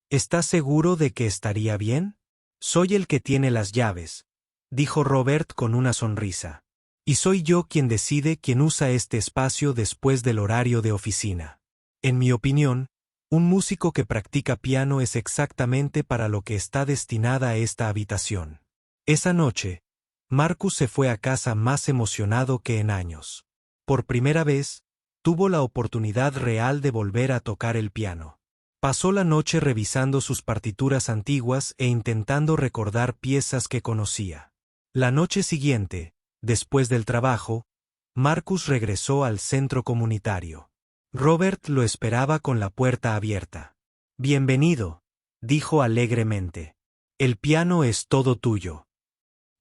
A: «¿Estás seguro de que estaría bien?» «Soy el que tiene las llaves», dijo Robert con una sonrisa. «Y soy yo quien decide quién usa este espacio después del horario de oficina. En mi opinión, un músico que practica piano es exactamente para lo que está destinada esta habitación». Esa noche, Marcus se fue a casa más emocionado que en años. Por primera vez, tuvo la oportunidad real de volver a tocar el piano. Pasó la noche revisando sus partituras antiguas e intentando recordar piezas que conocía. La noche siguiente, después del trabajo, Marcus regresó al centro comunitario. Robert lo esperaba con la puerta abierta. «Bienvenido», dijo alegremente. «El piano es todo tuyo».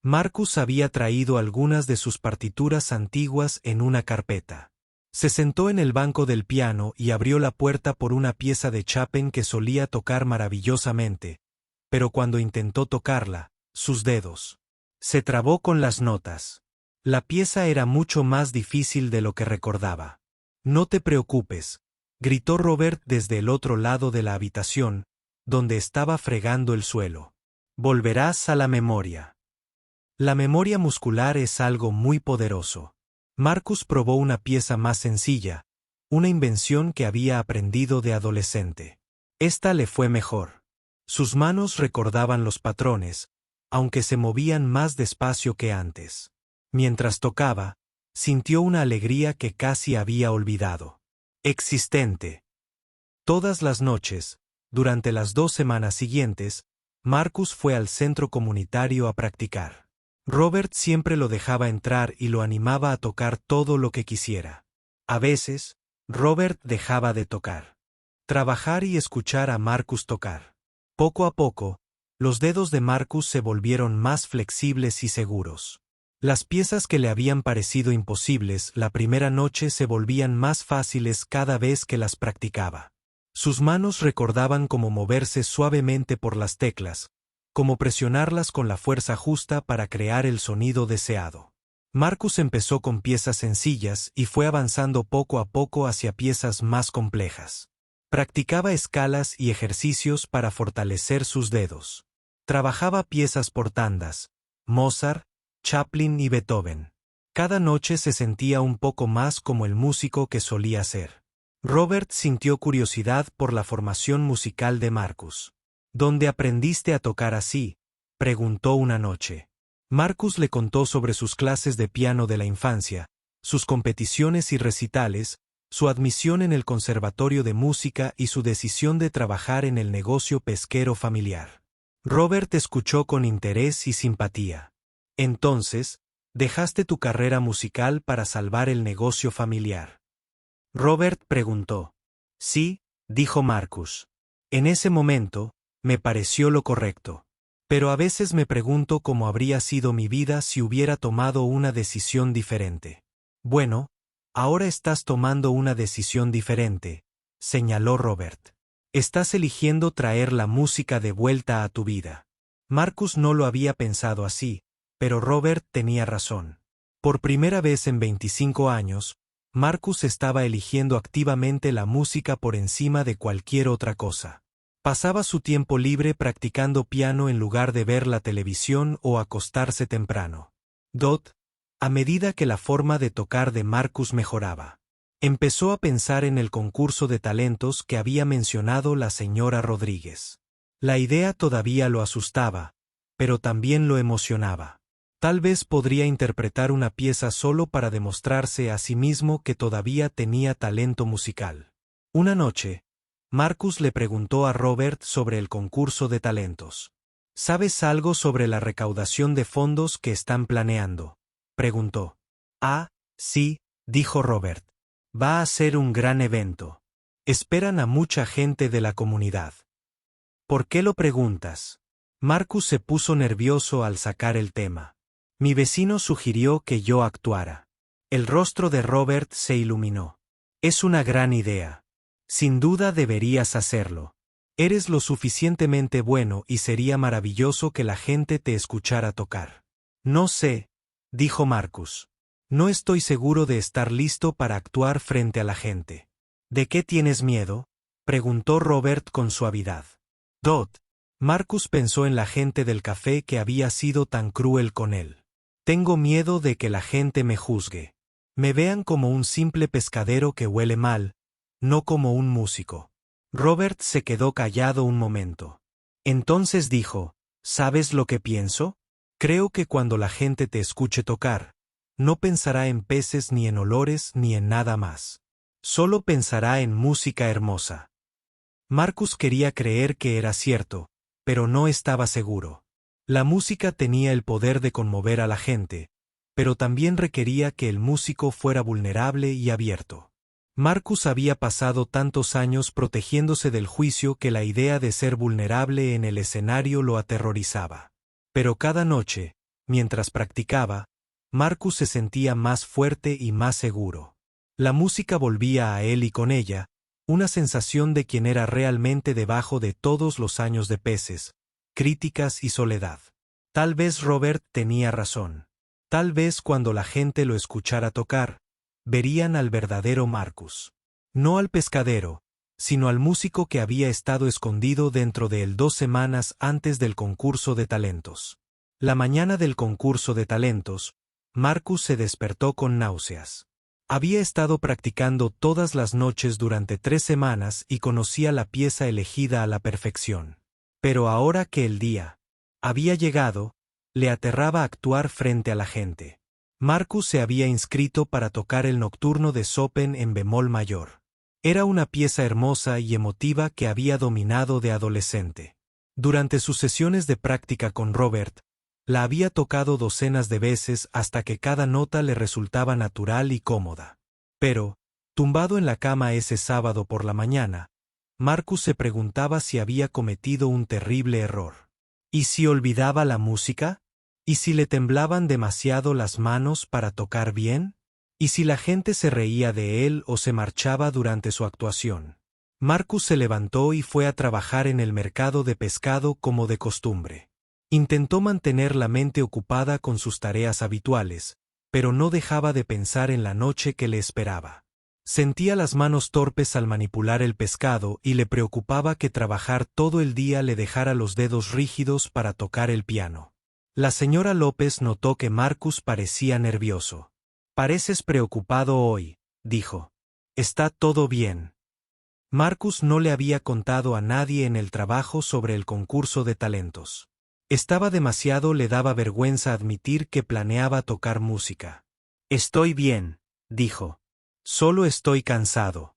A: Marcus había traído algunas de sus partituras antiguas en una carpeta. Se sentó en el banco del piano y abrió la puerta por una pieza de Chopin que solía tocar maravillosamente, pero cuando intentó tocarla, sus dedos se trabó con las notas. La pieza era mucho más difícil de lo que recordaba. «No te preocupes», gritó Robert desde el otro lado de la habitación, donde estaba fregando el suelo. «Volverás a la memoria». La memoria muscular es algo muy poderoso. Marcus probó una pieza más sencilla, una invención que había aprendido de adolescente. Esta le fue mejor. Sus manos recordaban los patrones, aunque se movían más despacio que antes. Mientras tocaba, sintió una alegría que casi había olvidado. Existente. Todas las noches, durante las 2 semanas siguientes, Marcus fue al centro comunitario a practicar. Robert siempre lo dejaba entrar y lo animaba a tocar todo lo que quisiera. A veces, Robert dejaba de tocar. Trabajar y escuchar a Marcus tocar. Poco a poco, los dedos de Marcus se volvieron más flexibles y seguros. Las piezas que le habían parecido imposibles la primera noche se volvían más fáciles cada vez que las practicaba. Sus manos recordaban cómo moverse suavemente por las teclas, cómo presionarlas con la fuerza justa para crear el sonido deseado. Marcus empezó con piezas sencillas y fue avanzando poco a poco hacia piezas más complejas. Practicaba escalas y ejercicios para fortalecer sus dedos. Trabajaba piezas por tandas, Mozart, Chaplin y Beethoven. Cada noche se sentía un poco más como el músico que solía ser. Robert sintió curiosidad por la formación musical de Marcus. ¿Dónde aprendiste a tocar así?, preguntó una noche. Marcus le contó sobre sus clases de piano de la infancia, sus competiciones y recitales, su admisión en el conservatorio de música y su decisión de trabajar en el negocio pesquero familiar. Robert escuchó con interés y simpatía. Entonces, ¿dejaste tu carrera musical para salvar el negocio familiar?, Robert preguntó. Sí, dijo Marcus. En ese momento, me pareció lo correcto. Pero a veces me pregunto cómo habría sido mi vida si hubiera tomado una decisión diferente. Bueno, ahora estás tomando una decisión diferente, señaló Robert. Estás eligiendo traer la música de vuelta a tu vida. Marcus no lo había pensado así, pero Robert tenía razón. Por primera vez en 25 años, Marcus estaba eligiendo activamente la música por encima de cualquier otra cosa. Pasaba su tiempo libre practicando piano en lugar de ver la televisión o acostarse temprano. A medida que la forma de tocar de Marcus mejoraba, empezó a pensar en el concurso de talentos que había mencionado la señora Rodríguez. La idea todavía lo asustaba, pero también lo emocionaba. Tal vez podría interpretar una pieza solo para demostrarse a sí mismo que todavía tenía talento musical. Una noche, Marcus le preguntó a Robert sobre el concurso de talentos. ¿Sabes algo sobre la recaudación de fondos que están planeando?, preguntó. Ah, sí, dijo Robert. Va a ser un gran evento. Esperan a mucha gente de la comunidad. ¿Por qué lo preguntas? Marcus se puso nervioso al sacar el tema. Mi vecino sugirió que yo actuara. El rostro de Robert se iluminó. Es una gran idea. Sin duda deberías hacerlo. Eres lo suficientemente bueno y sería maravilloso que la gente te escuchara tocar. No sé, dijo Marcus. No estoy seguro de estar listo para actuar frente a la gente. ¿De qué tienes miedo?, preguntó Robert con suavidad. Marcus pensó en la gente del café que había sido tan cruel con él. Tengo miedo de que la gente me juzgue. Me vean como un simple pescadero que huele mal, no como un músico. Robert se quedó callado un momento. Entonces dijo, ¿sabes lo que pienso? Creo que cuando la gente te escuche tocar, no pensará en peces ni en olores ni en nada más. Solo pensará en música hermosa. Marcus quería creer que era cierto, pero no estaba seguro. La música tenía el poder de conmover a la gente, pero también requería que el músico fuera vulnerable y abierto. Marcus había pasado tantos años protegiéndose del juicio que la idea de ser vulnerable en el escenario lo aterrorizaba. Pero cada noche, mientras practicaba, Marcus se sentía más fuerte y más seguro. La música volvía a él y con ella, una sensación de quien era realmente debajo de todos los años de peces, críticas y soledad. Tal vez Robert tenía razón. Tal vez cuando la gente lo escuchara tocar, verían al verdadero Marcus. No al pescadero, sino al músico que había estado escondido dentro de él 2 semanas antes del concurso de talentos. La mañana del concurso de talentos, Marcus se despertó con náuseas. Había estado practicando todas las noches durante 3 semanas y conocía la pieza elegida a la perfección. Pero ahora que el día había llegado, Le aterraba actuar frente a la gente. Marcus se había inscrito para tocar el nocturno de Chopin en bemol mayor. Era una pieza hermosa y emotiva que había dominado de adolescente. Durante sus sesiones de práctica con Robert, la había tocado docenas de veces hasta que cada nota le resultaba natural y cómoda. Pero, tumbado en la cama ese sábado por la mañana, Marcus se preguntaba si había cometido un terrible error. ¿Y si olvidaba la música? ¿Y si le temblaban demasiado las manos para tocar bien? ¿Y si la gente se reía de él o se marchaba durante su actuación? Marcus se levantó y fue a trabajar en el mercado de pescado como de costumbre. Intentó mantener la mente ocupada con sus tareas habituales, pero no dejaba de pensar en la noche que le esperaba. Sentía las manos torpes al manipular el pescado y le preocupaba que trabajar todo el día le dejara los dedos rígidos para tocar el piano. La señora López notó que Marcus parecía nervioso. «Pareces preocupado hoy», dijo. «¿Está todo bien?» Marcus no le había contado a nadie en el trabajo sobre el concurso de talentos. Le daba vergüenza admitir que planeaba tocar música. «Estoy bien», dijo. «Solo estoy cansado».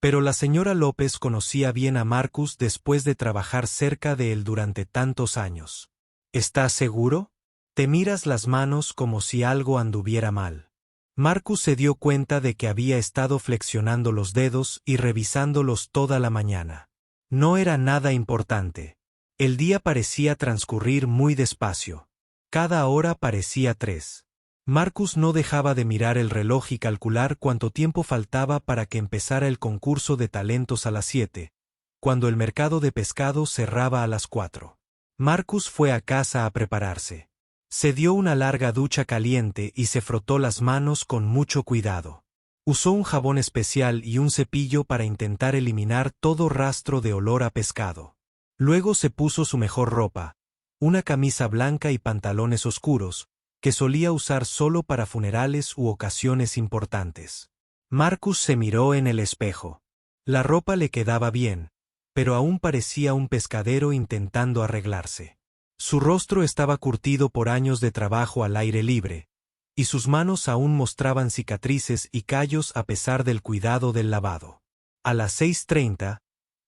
A: Pero la señora López conocía bien a Marcus después de trabajar cerca de él durante tantos años. «¿Estás seguro? Te miras las manos como si algo anduviera mal». Marcus se dio cuenta de que había estado flexionando los dedos y revisándolos toda la mañana. No era nada importante. El día parecía transcurrir muy despacio. Cada hora parecía 3. Marcus no dejaba de mirar el reloj y calcular cuánto tiempo faltaba para que empezara el concurso de talentos a las 7, cuando el mercado de pescado cerraba a las 4. Marcus fue a casa a prepararse. Se dio una larga ducha caliente y se frotó las manos con mucho cuidado. Usó un jabón especial y un cepillo para intentar eliminar todo rastro de olor a pescado. Luego se puso su mejor ropa, una camisa blanca y pantalones oscuros, que solía usar solo para funerales u ocasiones importantes. Marcus se miró en el espejo. La ropa le quedaba bien, pero aún parecía un pescadero intentando arreglarse. Su rostro estaba curtido por años de trabajo al aire libre, y sus manos aún mostraban cicatrices y callos a pesar del cuidado del lavado. A las 6:30,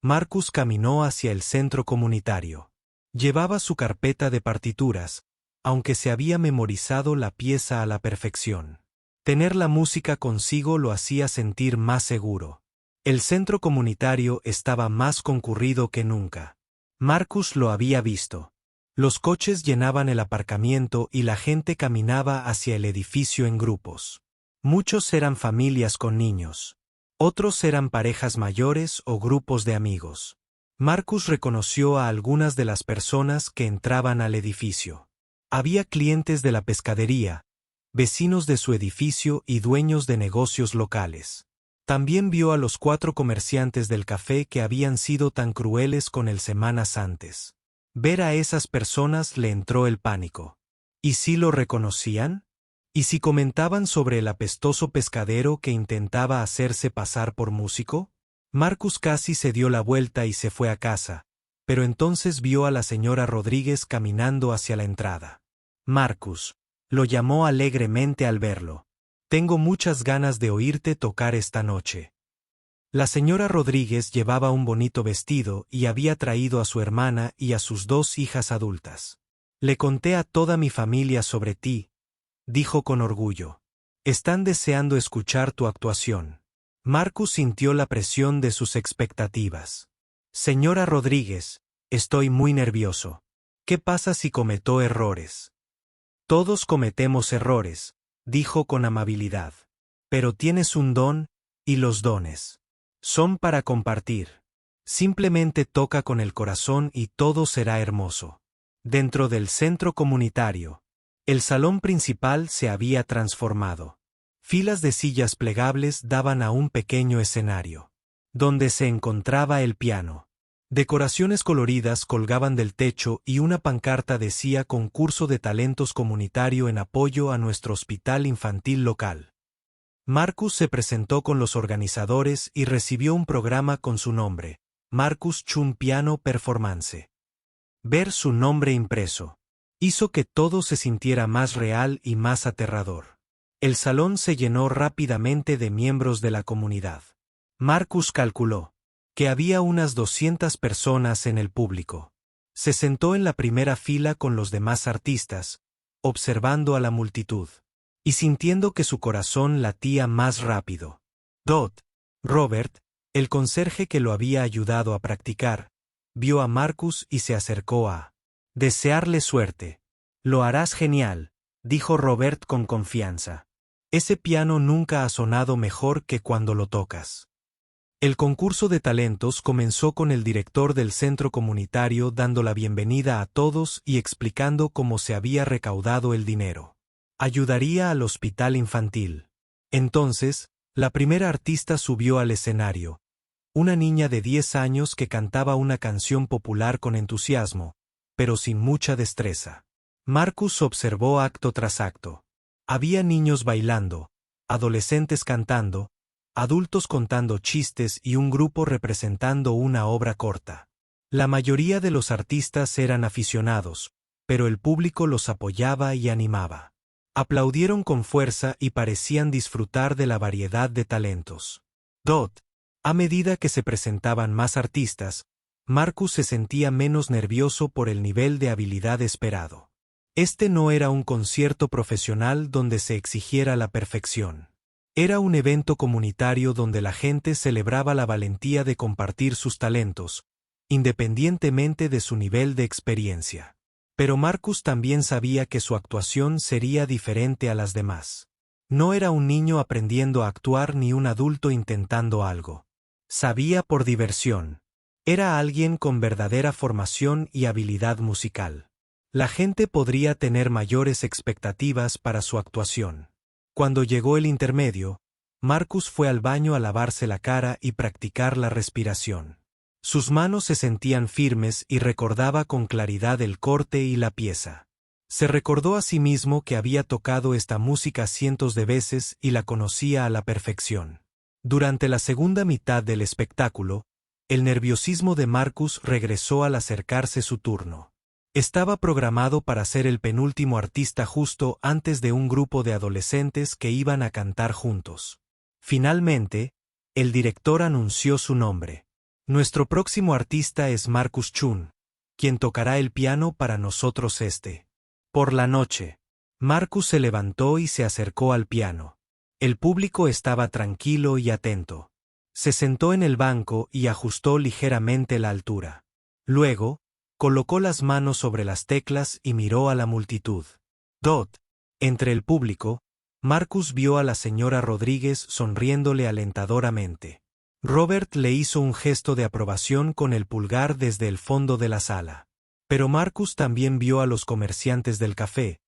A: Marcus caminó hacia el centro comunitario. Llevaba su carpeta de partituras, aunque se había memorizado la pieza a la perfección. Tener la música consigo lo hacía sentir más seguro. El centro comunitario estaba más concurrido que nunca. Marcus lo había visto. Los coches llenaban el aparcamiento y la gente caminaba hacia el edificio en grupos. Muchos eran familias con niños. Otros eran parejas mayores o grupos de amigos. Marcus reconoció a algunas de las personas que entraban al edificio. Había clientes de la pescadería, vecinos de su edificio y dueños de negocios locales. También vio a los 4 comerciantes del café que habían sido tan crueles con él semanas antes. Ver a esas personas le entró el pánico. ¿Y si lo reconocían? ¿Y si comentaban sobre el apestoso pescadero que intentaba hacerse pasar por músico? Marcus casi se dio la vuelta y se fue a casa, pero entonces vio a la señora Rodríguez caminando hacia la entrada. «Marcus», lo llamó alegremente al verlo. «Tengo muchas ganas de oírte tocar esta noche». La señora Rodríguez llevaba un bonito vestido y había traído a su hermana y a sus 2 hijas adultas. «Le conté a toda mi familia sobre ti», dijo con orgullo. «Están deseando escuchar tu actuación». Marcus sintió la presión de sus expectativas. «Señora Rodríguez, estoy muy nervioso. ¿Qué pasa si cometo errores?» «Todos cometemos errores», dijo con amabilidad. «Pero tienes un don, y los dones son para compartir. Simplemente toca con el corazón y todo será hermoso». Dentro del centro comunitario, el salón principal se había transformado. Filas de sillas plegables daban a un pequeño escenario, donde se encontraba el piano. Decoraciones coloridas colgaban del techo y una pancarta decía «Concurso de talentos comunitario en apoyo a nuestro hospital infantil local». Marcus se presentó con los organizadores y recibió un programa con su nombre, Marcus Chun Piano Performance. Ver su nombre impreso. hizo que todo se sintiera más real y más aterrador. El salón se llenó rápidamente de miembros de la comunidad. Marcus calculó que había unas 200 personas en el público. Se sentó en la primera fila con los demás artistas, observando a la multitud, y sintiendo que su corazón latía más rápido. Robert, el conserje que lo había ayudado a practicar, vio a Marcus y se acercó a desearle suerte. Lo harás genial, dijo Robert con confianza. Ese piano nunca ha sonado mejor que cuando lo tocas. El concurso de talentos comenzó con el director del centro comunitario dando la bienvenida a todos y explicando cómo se había recaudado el dinero. Ayudaría al hospital infantil. Entonces, la primera artista subió al escenario. Una niña de 10 años que cantaba una canción popular con entusiasmo, pero sin mucha destreza. Marcus observó acto tras acto. Había niños bailando, adolescentes cantando, adultos contando chistes y un grupo representando una obra corta. La mayoría de los artistas eran aficionados, pero el público los apoyaba y animaba. Aplaudieron con fuerza y parecían disfrutar de la variedad de talentos. A medida que se presentaban más artistas, Marcus se sentía menos nervioso por el nivel de habilidad esperado. Este no era un concierto profesional donde se exigiera la perfección. Era un evento comunitario donde la gente celebraba la valentía de compartir sus talentos, independientemente de su nivel de experiencia. Pero Marcus también sabía que su actuación sería diferente a las demás. No era un niño aprendiendo a actuar ni un adulto intentando algo. Sabía por diversión. Era alguien con verdadera formación y habilidad musical. La gente podría tener mayores expectativas para su actuación. Cuando llegó el intermedio, Marcus fue al baño a lavarse la cara y practicar la respiración. Sus manos se sentían firmes y recordaba con claridad el corte y la pieza. Se recordó a sí mismo que había tocado esta música cientos de veces y la conocía a la perfección. Durante la segunda mitad del espectáculo, el nerviosismo de Marcus regresó al acercarse su turno. Estaba programado para ser el penúltimo artista justo antes de un grupo de adolescentes que iban a cantar juntos. Finalmente, el director anunció su nombre. Nuestro próximo artista es Marcus Chun, quien tocará el piano para nosotros por la noche. Marcus se levantó y se acercó al piano. El público estaba tranquilo y atento. Se sentó en el banco y ajustó ligeramente la altura. Luego, colocó las manos sobre las teclas y miró a la multitud. Entre el público, Marcus vio a la señora Rodríguez sonriéndole alentadoramente. Robert le hizo un gesto de aprobación con el pulgar desde el fondo de la sala. Pero Marcus también vio a los comerciantes del café,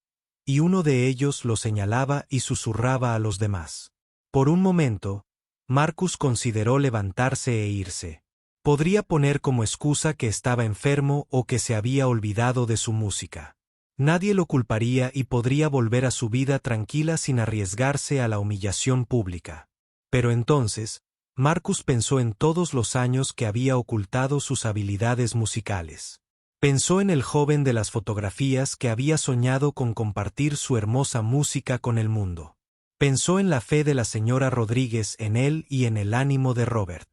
A: y uno de ellos lo señalaba y susurraba a los demás. Por un momento, Marcus consideró levantarse e irse. Podría poner como excusa que estaba enfermo o que se había olvidado de su música. Nadie lo culparía y podría volver a su vida tranquila sin arriesgarse a la humillación pública. Pero entonces, Marcus pensó en todos los años que había ocultado sus habilidades musicales. Pensó en el joven de las fotografías que había soñado con compartir su hermosa música con el mundo. Pensó en la fe de la señora Rodríguez en él y en el ánimo de Robert.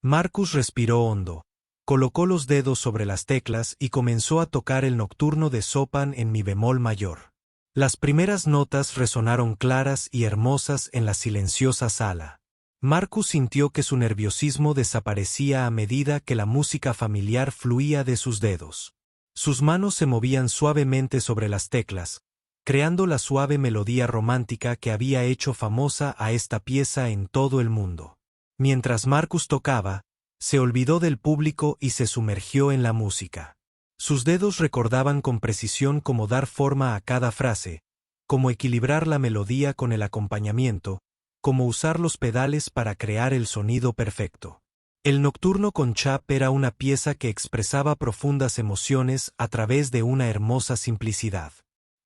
A: Marcus respiró hondo, colocó los dedos sobre las teclas y comenzó a tocar el nocturno de Chopin en mi bemol mayor. Las primeras notas resonaron claras y hermosas en la silenciosa sala. Marcus sintió que su nerviosismo desaparecía a medida que la música familiar fluía de sus dedos. Sus manos se movían suavemente sobre las teclas, creando la suave melodía romántica que había hecho famosa a esta pieza en todo el mundo. Mientras Marcus tocaba, se olvidó del público y se sumergió en la música. Sus dedos recordaban con precisión cómo dar forma a cada frase, cómo equilibrar la melodía con el acompañamiento, cómo usar los pedales para crear el sonido perfecto. El Nocturno con Chap era una pieza que expresaba profundas emociones a través de una hermosa simplicidad.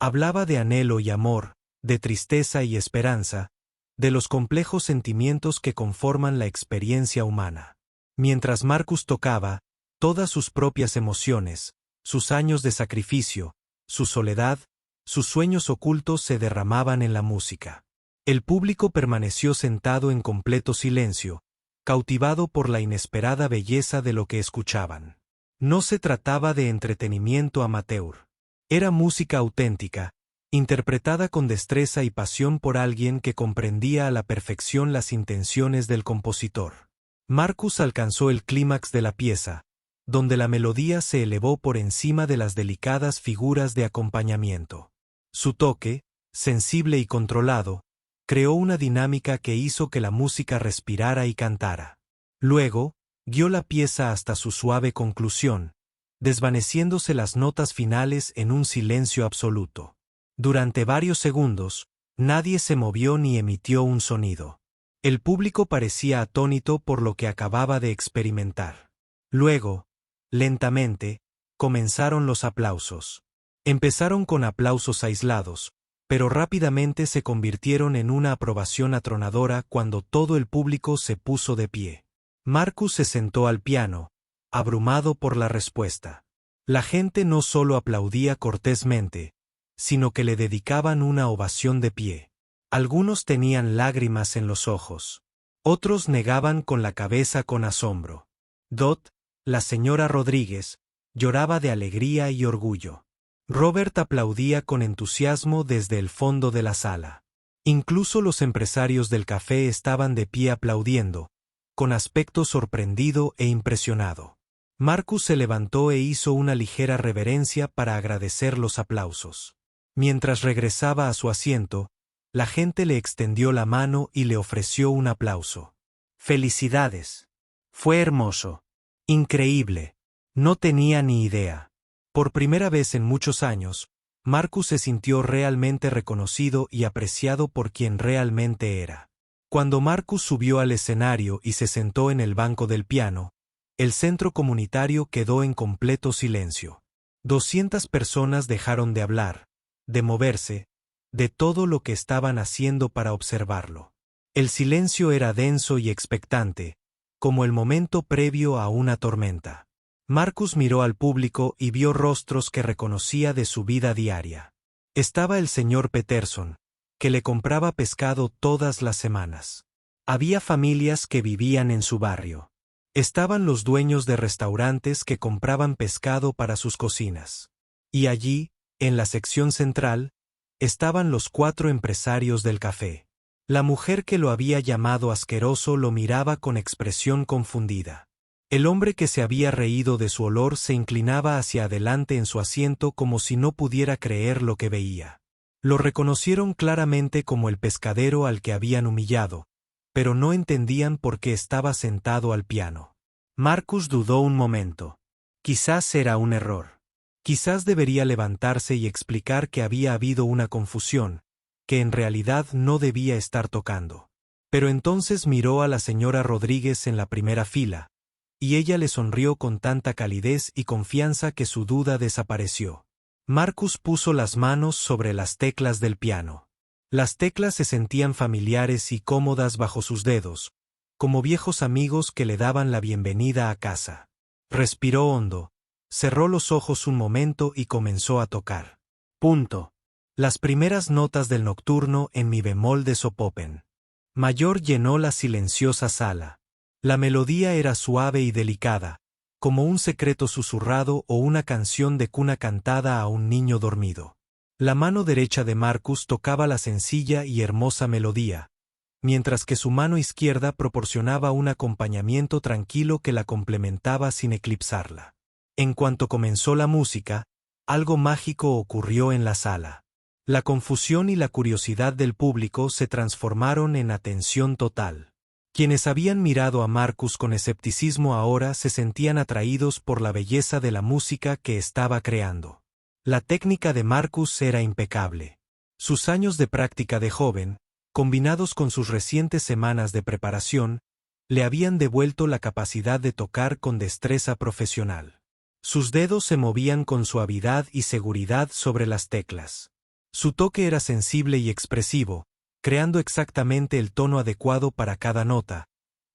A: Hablaba de anhelo y amor, de tristeza y esperanza, de los complejos sentimientos que conforman la experiencia humana. Mientras Marcus tocaba, todas sus propias emociones, sus años de sacrificio, su soledad, sus sueños ocultos se derramaban en la música. El público permaneció sentado en completo silencio, cautivado por la inesperada belleza de lo que escuchaban. No se trataba de entretenimiento amateur. Era música auténtica, interpretada con destreza y pasión por alguien que comprendía a la perfección las intenciones del compositor. Marcus alcanzó el clímax de la pieza, donde la melodía se elevó por encima de las delicadas figuras de acompañamiento. Su toque, sensible y controlado, creó una dinámica que hizo que la música respirara y cantara. Luego, guió la pieza hasta su suave conclusión, desvaneciéndose las notas finales en un silencio absoluto. Durante varios segundos, nadie se movió ni emitió un sonido. El público parecía atónito por lo que acababa de experimentar. Luego, lentamente, comenzaron los aplausos. Empezaron con aplausos aislados, pero rápidamente se convirtieron en una aprobación atronadora cuando todo el público se puso de pie. Marcus se sentó al piano, abrumado por la respuesta. La gente no solo aplaudía cortésmente, sino que le dedicaban una ovación de pie. Algunos tenían lágrimas en los ojos. Otros negaban con la cabeza con asombro. Dot, la señora Rodríguez, lloraba de alegría y orgullo. Robert aplaudía con entusiasmo desde el fondo de la sala. Incluso los empresarios del café estaban de pie aplaudiendo, con aspecto sorprendido e impresionado. Marcus se levantó e hizo una ligera reverencia para agradecer los aplausos. Mientras regresaba a su asiento, la gente le extendió la mano y le ofreció un aplauso. «Felicidades. Fue hermoso. Increíble. No tenía ni idea». Por primera vez en muchos años, Marcus se sintió realmente reconocido y apreciado por quien realmente era. Cuando Marcus subió al escenario y se sentó en el banco del piano, el centro comunitario quedó en completo silencio. 200 personas dejaron de hablar, de moverse, de todo lo que estaban haciendo para observarlo. El silencio era denso y expectante, como el momento previo a una tormenta. Marcus miró al público y vio rostros que reconocía de su vida diaria. Estaba el señor Peterson, que le compraba pescado todas las semanas. Había familias que vivían en su barrio. Estaban los dueños de restaurantes que compraban pescado para sus cocinas. Y allí, en la sección central, estaban los 4 empresarios del café. La mujer que lo había llamado asqueroso lo miraba con expresión confundida. El hombre que se había reído de su olor se inclinaba hacia adelante en su asiento como si no pudiera creer lo que veía. Lo reconocieron claramente como el pescadero al que habían humillado, pero no entendían por qué estaba sentado al piano. Marcus dudó un momento. Quizás era un error. Quizás debería levantarse y explicar que había habido una confusión, que en realidad no debía estar tocando. Pero entonces miró a la señora Rodríguez en la primera fila, y ella le sonrió con tanta calidez y confianza que su duda desapareció. Marcus puso las manos sobre las teclas del piano. Las teclas se sentían familiares y cómodas bajo sus dedos, como viejos amigos que le daban la bienvenida a casa. Respiró hondo, cerró los ojos un momento y comenzó a tocar. Punto. Las primeras notas del nocturno en mi bemol de sopopen mayor llenó la silenciosa sala. La melodía era suave y delicada, como un secreto susurrado o una canción de cuna cantada a un niño dormido. La mano derecha de Marcus tocaba la sencilla y hermosa melodía, mientras que su mano izquierda proporcionaba un acompañamiento tranquilo que la complementaba sin eclipsarla. En cuanto comenzó la música, algo mágico ocurrió en la sala. La confusión y la curiosidad del público se transformaron en atención total. Quienes habían mirado a Marcus con escepticismo ahora se sentían atraídos por la belleza de la música que estaba creando. La técnica de Marcus era impecable. Sus años de práctica de joven, combinados con sus recientes semanas de preparación, le habían devuelto la capacidad de tocar con destreza profesional. Sus dedos se movían con suavidad y seguridad sobre las teclas. Su toque era sensible y expresivo, creando exactamente el tono adecuado para cada nota,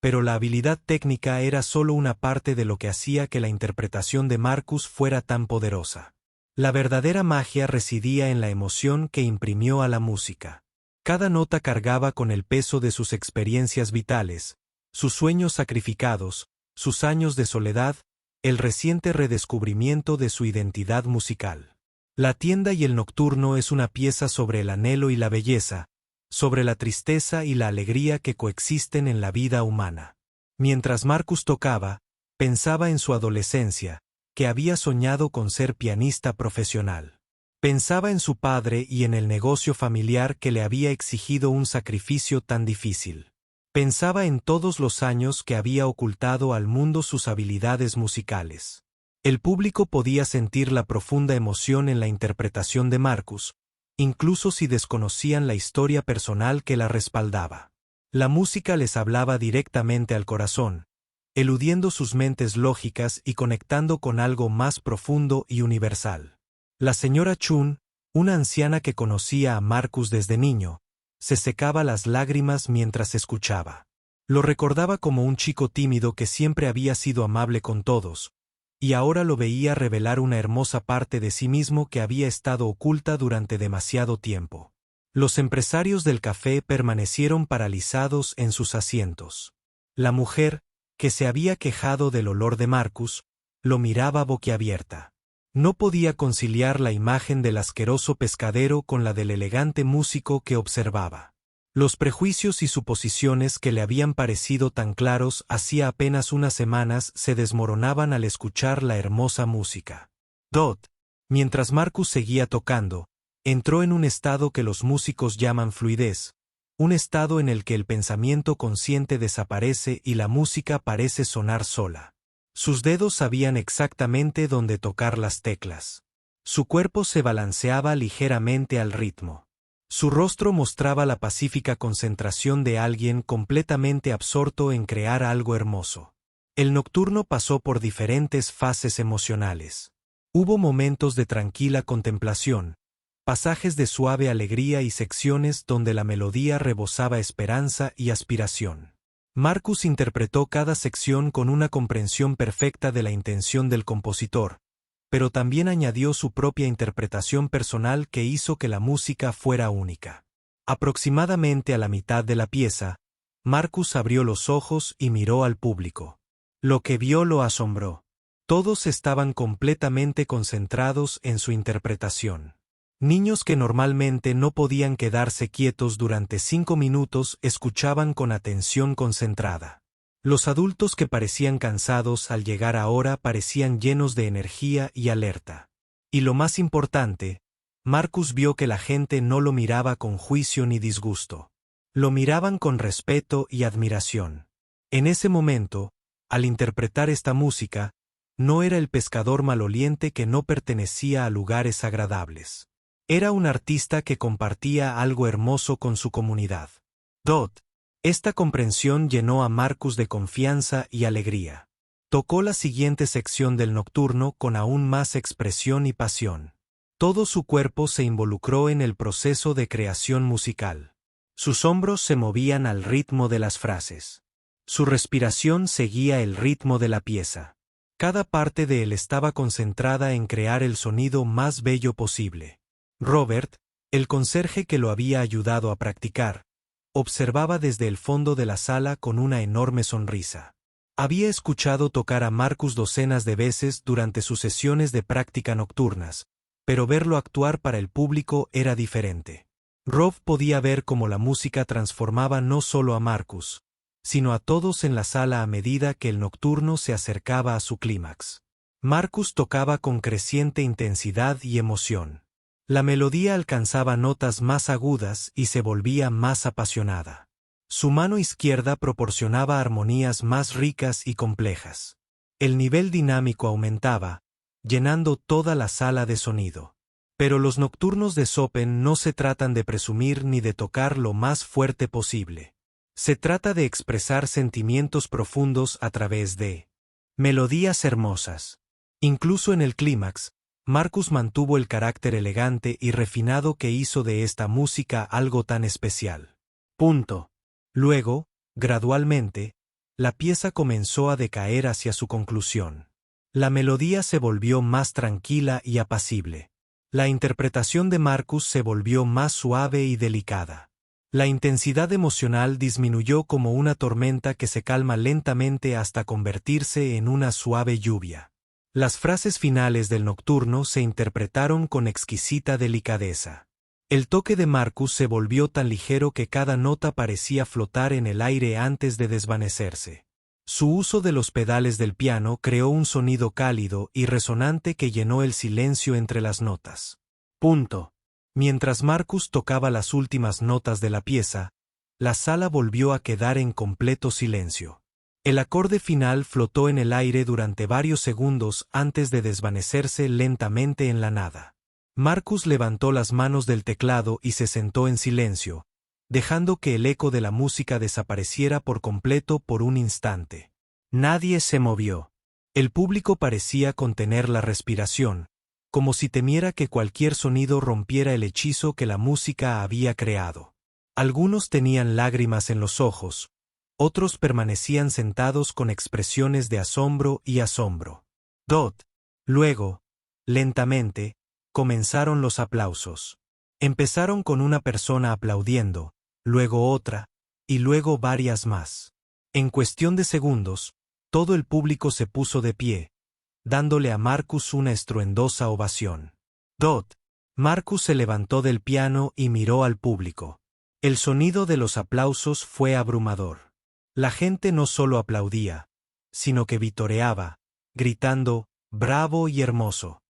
A: pero la habilidad técnica era solo una parte de lo que hacía que la interpretación de Marcus fuera tan poderosa. La verdadera magia residía en la emoción que imprimió a la música. Cada nota cargaba con el peso de sus experiencias vitales, sus sueños sacrificados, sus años de soledad, el reciente redescubrimiento de su identidad musical. La tienda y el nocturno es una pieza sobre el anhelo y la belleza, sobre la tristeza y la alegría que coexisten en la vida humana. Mientras Marcus tocaba, pensaba en su adolescencia, que había soñado con ser pianista profesional. Pensaba en su padre y en el negocio familiar que le había exigido un sacrificio tan difícil. Pensaba en todos los años que había ocultado al mundo sus habilidades musicales. El público podía sentir la profunda emoción en la interpretación de Marcus, incluso si desconocían la historia personal que la respaldaba. La música les hablaba directamente al corazón, eludiendo sus mentes lógicas y conectando con algo más profundo y universal. La señora Chun, una anciana que conocía a Marcus desde niño, se secaba las lágrimas mientras escuchaba. Lo recordaba como un chico tímido que siempre había sido amable con todos, y ahora lo veía revelar una hermosa parte de sí mismo que había estado oculta durante demasiado tiempo. Los empresarios del café permanecieron paralizados en sus asientos. La mujer, que se había quejado del olor de Marcus, lo miraba boquiabierta. No podía conciliar la imagen del asqueroso pescadero con la del elegante músico que observaba. Los prejuicios y suposiciones que le habían parecido tan claros hacía apenas unas semanas se desmoronaban al escuchar la hermosa música. Dot, mientras Marcus seguía tocando, entró en un estado que los músicos llaman fluidez, un estado en el que el pensamiento consciente desaparece y la música parece sonar sola. Sus dedos sabían exactamente dónde tocar las teclas. Su cuerpo se balanceaba ligeramente al ritmo. Su rostro mostraba la pacífica concentración de alguien completamente absorto en crear algo hermoso. El nocturno pasó por diferentes fases emocionales. Hubo momentos de tranquila contemplación, pasajes de suave alegría y secciones donde la melodía rebosaba esperanza y aspiración. Marcus interpretó cada sección con una comprensión perfecta de la intención del compositor, pero también añadió su propia interpretación personal que hizo que la música fuera única. Aproximadamente a la mitad de la pieza, Marcus abrió los ojos y miró al público. Lo que vio lo asombró. Todos estaban completamente concentrados en su interpretación. Niños que normalmente no podían quedarse quietos durante 5 minutos escuchaban con atención concentrada. Los adultos que parecían cansados al llegar ahora parecían llenos de energía y alerta. Y lo más importante, Marcus vio que la gente no lo miraba con juicio ni disgusto. Lo miraban con respeto y admiración. En ese momento, al interpretar esta música, no era el pescador maloliente que no pertenecía a lugares agradables. Era un artista que compartía algo hermoso con su comunidad. Esta comprensión llenó a Marcus de confianza y alegría. Tocó la siguiente sección del nocturno con aún más expresión y pasión. Todo su cuerpo se involucró en el proceso de creación musical. Sus hombros se movían al ritmo de las frases. Su respiración seguía el ritmo de la pieza. Cada parte de él estaba concentrada en crear el sonido más bello posible. Robert, el conserje que lo había ayudado a practicar, observaba desde el fondo de la sala con una enorme sonrisa. Había escuchado tocar a Marcus docenas de veces durante sus sesiones de práctica nocturnas, pero verlo actuar para el público era diferente. Rob podía ver cómo la música transformaba no solo a Marcus, sino a todos en la sala a medida que el nocturno se acercaba a su clímax. Marcus tocaba con creciente intensidad y emoción. La melodía alcanzaba notas más agudas y se volvía más apasionada. Su mano izquierda proporcionaba armonías más ricas y complejas. El nivel dinámico aumentaba, llenando toda la sala de sonido. Pero los nocturnos de Chopin no se tratan de presumir ni de tocar lo más fuerte posible. Se trata de expresar sentimientos profundos a través de melodías hermosas. Incluso en el clímax, Marcus mantuvo el carácter elegante y refinado que hizo de esta música algo tan especial. Luego, gradualmente, la pieza comenzó a decaer hacia su conclusión. La melodía se volvió más tranquila y apacible. La interpretación de Marcus se volvió más suave y delicada. La intensidad emocional disminuyó como una tormenta que se calma lentamente hasta convertirse en una suave lluvia. Las frases finales del nocturno se interpretaron con exquisita delicadeza. El toque de Marcus se volvió tan ligero que cada nota parecía flotar en el aire antes de desvanecerse. Su uso de los pedales del piano creó un sonido cálido y resonante que llenó el silencio entre las notas. Punto. Mientras Marcus tocaba las últimas notas de la pieza, la sala volvió a quedar en completo silencio. El acorde final flotó en el aire durante varios segundos antes de desvanecerse lentamente en la nada. Marcus levantó las manos del teclado y se sentó en silencio, dejando que el eco de la música desapareciera por completo por un instante. Nadie se movió. El público parecía contener la respiración, como si temiera que cualquier sonido rompiera el hechizo que la música había creado. Algunos tenían lágrimas en los ojos, otros permanecían sentados con expresiones de asombro y asombro. Luego, lentamente, comenzaron los aplausos. Empezaron con una persona aplaudiendo, luego otra, y luego varias más. En cuestión de segundos, todo el público se puso de pie, dándole a Marcus una estruendosa ovación. Marcus se levantó del piano y miró al público. El sonido de los aplausos fue abrumador. La gente no solo aplaudía, sino que vitoreaba, gritando, «¡Bravo y hermoso!».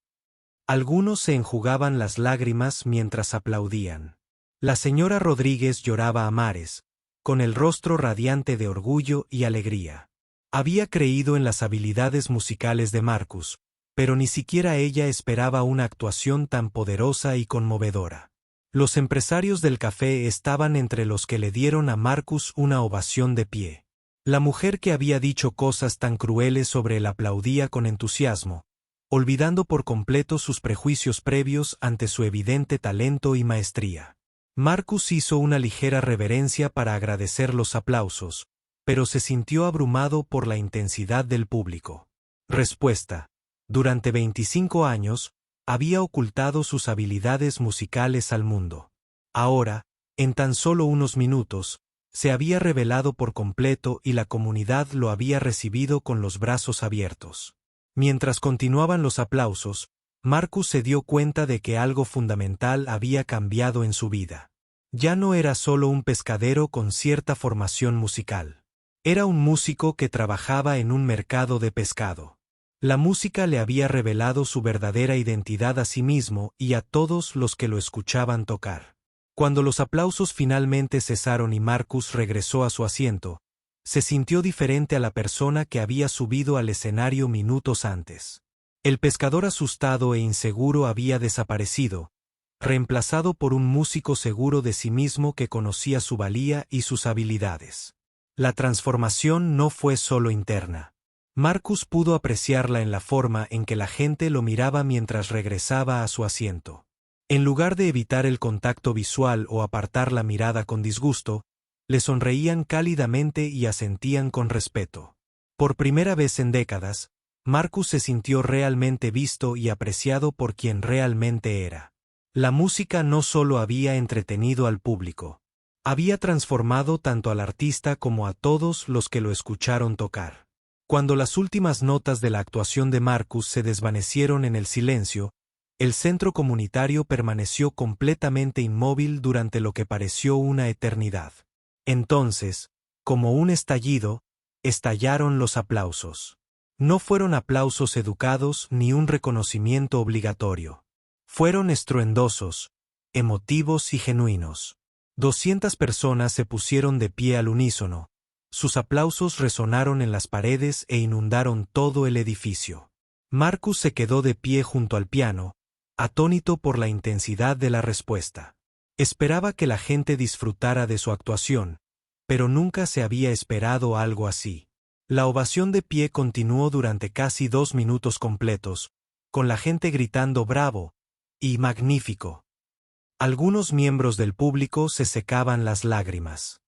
A: Algunos se enjugaban las lágrimas mientras aplaudían. La señora Rodríguez lloraba a mares, con el rostro radiante de orgullo y alegría. Había creído en las habilidades musicales de Marcus, pero ni siquiera ella esperaba una actuación tan poderosa y conmovedora. Los empresarios del café estaban entre los que le dieron a Marcus una ovación de pie. La mujer que había dicho cosas tan crueles sobre él aplaudía con entusiasmo, olvidando por completo sus prejuicios previos ante su evidente talento y maestría. Marcus hizo una ligera reverencia para agradecer los aplausos, pero se sintió abrumado por la intensidad del público. Respuesta. Durante 25 años, había ocultado sus habilidades musicales al mundo. Ahora, en tan solo unos minutos, se había revelado por completo y la comunidad lo había recibido con los brazos abiertos. Mientras continuaban los aplausos, Marcus se dio cuenta de que algo fundamental había cambiado en su vida. Ya no era solo un pescadero con cierta formación musical. Era un músico que trabajaba en un mercado de pescado. La música le había revelado su verdadera identidad a sí mismo y a todos los que lo escuchaban tocar. Cuando los aplausos finalmente cesaron y Marcus regresó a su asiento, se sintió diferente a la persona que había subido al escenario minutos antes. El pescador asustado e inseguro había desaparecido, reemplazado por un músico seguro de sí mismo que conocía su valía y sus habilidades. La transformación no fue solo interna. Marcus pudo apreciarla en la forma en que la gente lo miraba mientras regresaba a su asiento. En lugar de evitar el contacto visual o apartar la mirada con disgusto, le sonreían cálidamente y asentían con respeto. Por primera vez en décadas, Marcus se sintió realmente visto y apreciado por quien realmente era. La música no solo había entretenido al público, había transformado tanto al artista como a todos los que lo escucharon tocar. Cuando las últimas notas de la actuación de Marcus se desvanecieron en el silencio, el centro comunitario permaneció completamente inmóvil durante lo que pareció una eternidad. Entonces, como un estallido, estallaron los aplausos. No fueron aplausos educados ni un reconocimiento obligatorio. Fueron estruendosos, emotivos y genuinos. 200 personas se pusieron de pie al unísono. Sus aplausos resonaron en las paredes e inundaron todo el edificio. Marcus se quedó de pie junto al piano, atónito por la intensidad de la respuesta. Esperaba que la gente disfrutara de su actuación, pero nunca se había esperado algo así. La ovación de pie continuó durante casi 2 minutos completos, con la gente gritando «bravo» y «magnífico». Algunos miembros del público se secaban las lágrimas.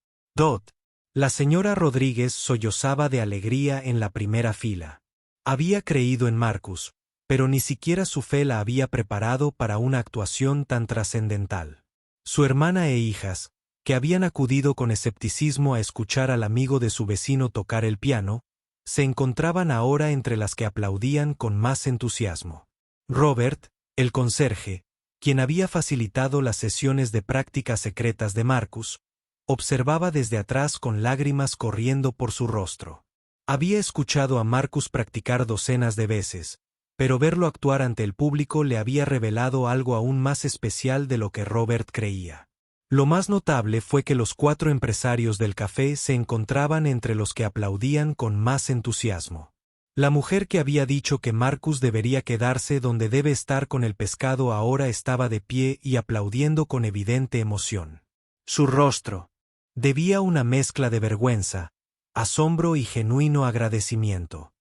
A: La señora Rodríguez sollozaba de alegría en la primera fila. Había creído en Marcus, pero ni siquiera su fe la había preparado para una actuación tan trascendental. Su hermana e hijas, que habían acudido con escepticismo a escuchar al amigo de su vecino tocar el piano, se encontraban ahora entre las que aplaudían con más entusiasmo. Robert, el conserje, quien había facilitado las sesiones de prácticas secretas de Marcus, observaba desde atrás con lágrimas corriendo por su rostro. Había escuchado a Marcus practicar docenas de veces, pero verlo actuar ante el público le había revelado algo aún más especial de lo que Robert creía. Lo más notable fue que los 4 empresarios del café se encontraban entre los que aplaudían con más entusiasmo. La mujer que había dicho que Marcus debería quedarse donde debe estar con el pescado ahora estaba de pie y aplaudiendo con evidente emoción. Su rostro debía una mezcla de vergüenza, asombro y genuino agradecimiento.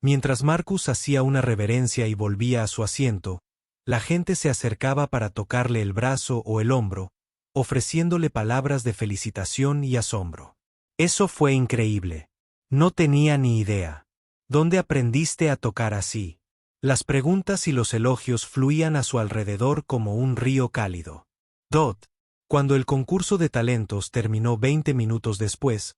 A: Mientras Marcus hacía una reverencia y volvía a su asiento, la gente se acercaba para tocarle el brazo o el hombro, ofreciéndole palabras de felicitación y asombro. Eso fue increíble. No tenía ni idea. ¿Dónde aprendiste a tocar así? Las preguntas y los elogios fluían a su alrededor como un río cálido. Cuando el concurso de talentos terminó 20 minutos después,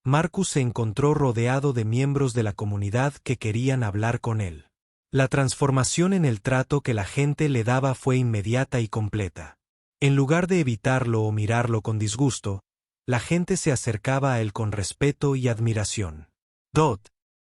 A: Marcus se encontró rodeado de miembros de la comunidad que querían hablar con él. La transformación en el trato que la gente le daba fue inmediata y completa. En lugar de evitarlo o mirarlo con disgusto, la gente se acercaba a él con respeto y admiración.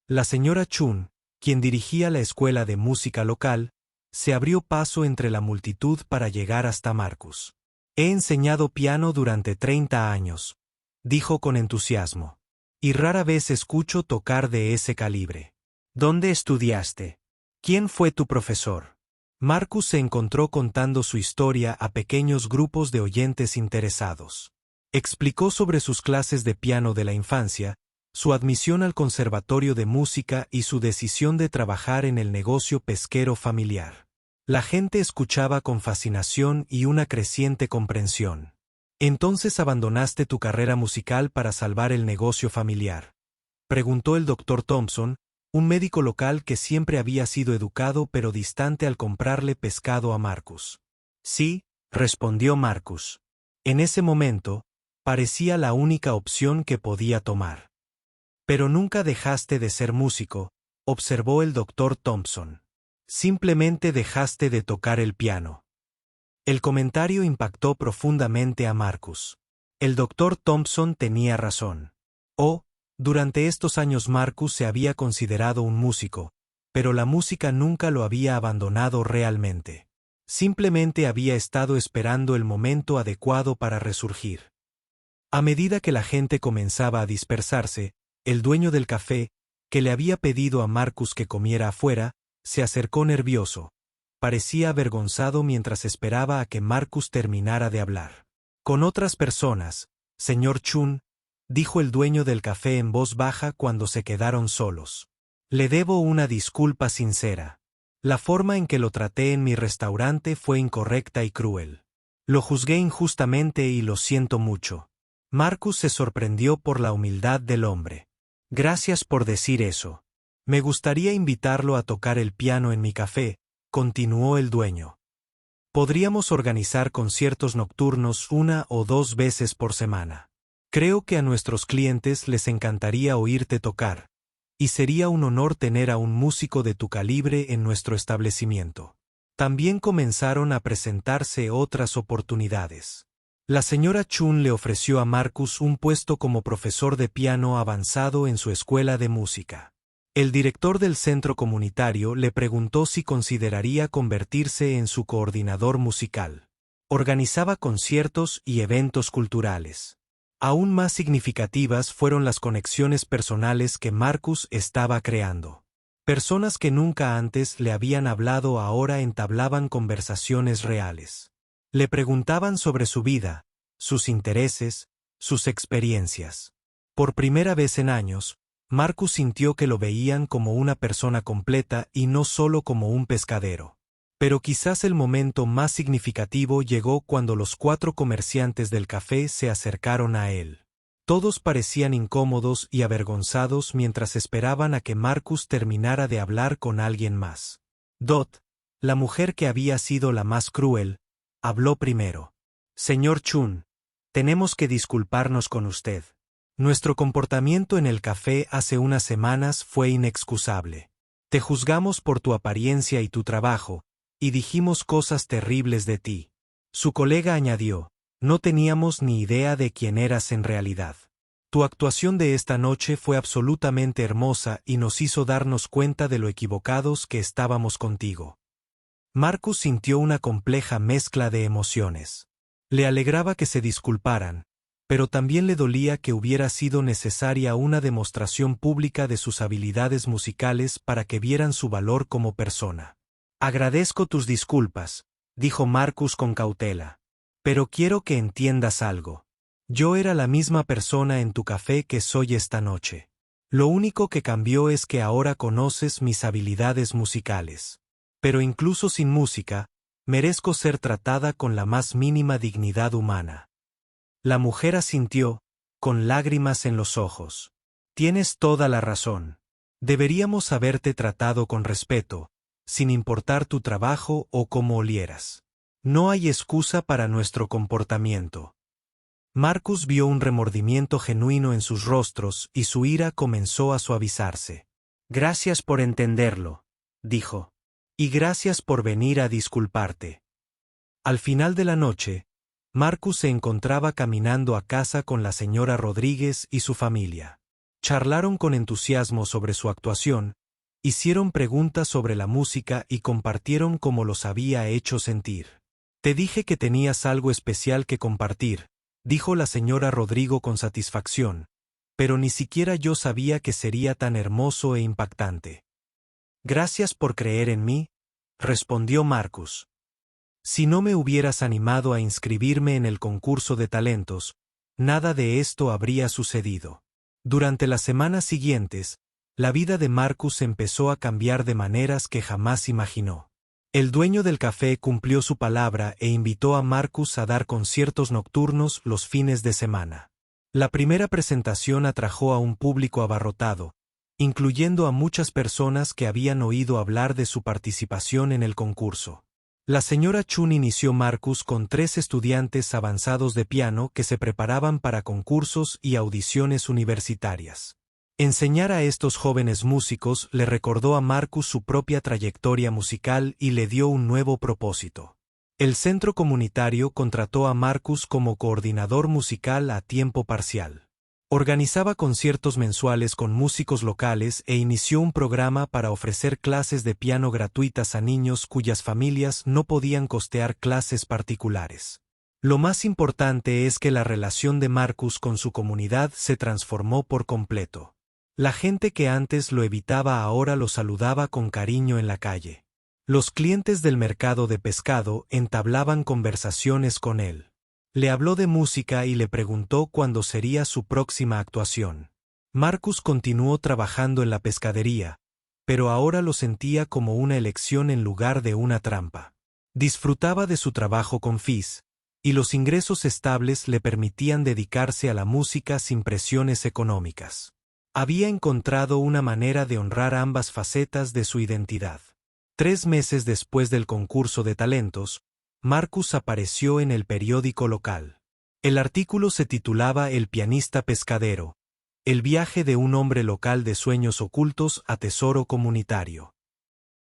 A: La señora Chun, quien dirigía la escuela de música local, se abrió paso entre la multitud para llegar hasta Marcus. He enseñado piano durante 30 años, dijo con entusiasmo, y rara vez escucho tocar de ese calibre. ¿Dónde estudiaste? ¿Quién fue tu profesor? Marcus se encontró contando su historia a pequeños grupos de oyentes interesados. Explicó sobre sus clases de piano de la infancia, su admisión al conservatorio de música y su decisión de trabajar en el negocio pesquero familiar. La gente escuchaba con fascinación y una creciente comprensión. ¿Entonces abandonaste tu carrera musical para salvar el negocio familiar?, preguntó el Dr. Thompson, un médico local que siempre había sido educado pero distante al comprarle pescado a Marcus. Sí, respondió Marcus. En ese momento, parecía la única opción que podía tomar. Pero nunca dejaste de ser músico, observó el Dr. Thompson. Simplemente dejaste de tocar el piano. El comentario impactó profundamente a Marcus. El Dr. Thompson tenía razón. Durante estos años Marcus se había considerado un músico, pero la música nunca lo había abandonado realmente. Simplemente había estado esperando el momento adecuado para resurgir. A medida que la gente comenzaba a dispersarse, el dueño del café, que le había pedido a Marcus que comiera afuera, se acercó nervioso. Parecía avergonzado mientras esperaba a que Marcus terminara de hablar. Con otras personas, señor Chun, dijo el dueño del café en voz baja cuando se quedaron solos. Le debo una disculpa sincera. La forma en que lo traté en mi restaurante fue incorrecta y cruel. Lo juzgué injustamente y lo siento mucho. Marcus se sorprendió por la humildad del hombre. Gracias por decir eso. Me gustaría invitarlo a tocar el piano en mi café, continuó el dueño. Podríamos organizar conciertos nocturnos 1 o 2 veces por semana. Creo que a nuestros clientes les encantaría oírte tocar, y sería un honor tener a un músico de tu calibre en nuestro establecimiento. También comenzaron a presentarse otras oportunidades. La señora Chun le ofreció a Marcus un puesto como profesor de piano avanzado en su escuela de música. El director del centro comunitario le preguntó si consideraría convertirse en su coordinador musical. Organizaba conciertos y eventos culturales. Aún más significativas fueron las conexiones personales que Marcus estaba creando. Personas que nunca antes le habían hablado ahora entablaban conversaciones reales. Le preguntaban sobre su vida, sus intereses, sus experiencias. Por primera vez en años, Marcus sintió que lo veían como una persona completa y no solo como un pescadero. Pero quizás el momento más significativo llegó cuando los 4 comerciantes del café se acercaron a él. Todos parecían incómodos y avergonzados mientras esperaban a que Marcus terminara de hablar con alguien más. Dot, la mujer que había sido la más cruel, habló primero. Señor Chun, tenemos que disculparnos con usted. Nuestro comportamiento en el café hace unas semanas fue inexcusable. Te juzgamos por tu apariencia y tu trabajo, y dijimos cosas terribles de ti. Su colega añadió, no teníamos ni idea de quién eras en realidad. Tu actuación de esta noche fue absolutamente hermosa y nos hizo darnos cuenta de lo equivocados que estábamos contigo. Marcus sintió una compleja mezcla de emociones. Le alegraba que se disculparan, pero también le dolía que hubiera sido necesaria una demostración pública de sus habilidades musicales para que vieran su valor como persona. Agradezco tus disculpas, dijo Marcus con cautela. Pero quiero que entiendas algo. Yo era la misma persona en tu café que soy esta noche. Lo único que cambió es que ahora conoces mis habilidades musicales. Pero incluso sin música, merezco ser tratada con la más mínima dignidad humana. La mujer asintió, con lágrimas en los ojos. Tienes toda la razón. Deberíamos haberte tratado con respeto, sin importar tu trabajo o cómo olieras. No hay excusa para nuestro comportamiento. Marcus vio un remordimiento genuino en sus rostros y su ira comenzó a suavizarse. Gracias por entenderlo, dijo. Y gracias por venir a disculparte. Al final de la noche, Marcus se encontraba caminando a casa con la señora Rodríguez y su familia. Charlaron con entusiasmo sobre su actuación, hicieron preguntas sobre la música y compartieron cómo los había hecho sentir. Te dije que tenías algo especial que compartir, dijo la señora Rodrigo con satisfacción, pero ni siquiera yo sabía que sería tan hermoso e impactante. Gracias por creer en mí, respondió Marcus. Si no me hubieras animado a inscribirme en el concurso de talentos, nada de esto habría sucedido. Durante las semanas siguientes, la vida de Marcus empezó a cambiar de maneras que jamás imaginó. El dueño del café cumplió su palabra e invitó a Marcus a dar conciertos nocturnos los fines de semana. La primera presentación atrajo a un público abarrotado, incluyendo a muchas personas que habían oído hablar de su participación en el concurso. La señora Chun inició Marcus con 3 estudiantes avanzados de piano que se preparaban para concursos y audiciones universitarias. Enseñar a estos jóvenes músicos le recordó a Marcus su propia trayectoria musical y le dio un nuevo propósito. El centro comunitario contrató a Marcus como coordinador musical a tiempo parcial. Organizaba conciertos mensuales con músicos locales e inició un programa para ofrecer clases de piano gratuitas a niños cuyas familias no podían costear clases particulares. Lo más importante es que la relación de Marcus con su comunidad se transformó por completo. La gente que antes lo evitaba ahora lo saludaba con cariño en la calle. Los clientes del mercado de pescado entablaban conversaciones con él. Le habló de música y le preguntó cuándo sería su próxima actuación. Marcus continuó trabajando en la pescadería, pero ahora lo sentía como una elección en lugar de una trampa. Disfrutaba de su trabajo con Fizz, y los ingresos estables le permitían dedicarse a la música sin presiones económicas. Había encontrado una manera de honrar ambas facetas de su identidad. 3 meses después del concurso de talentos, Marcus apareció en el periódico local. El artículo se titulaba El pianista pescadero, el viaje de un hombre local de sueños ocultos a tesoro comunitario.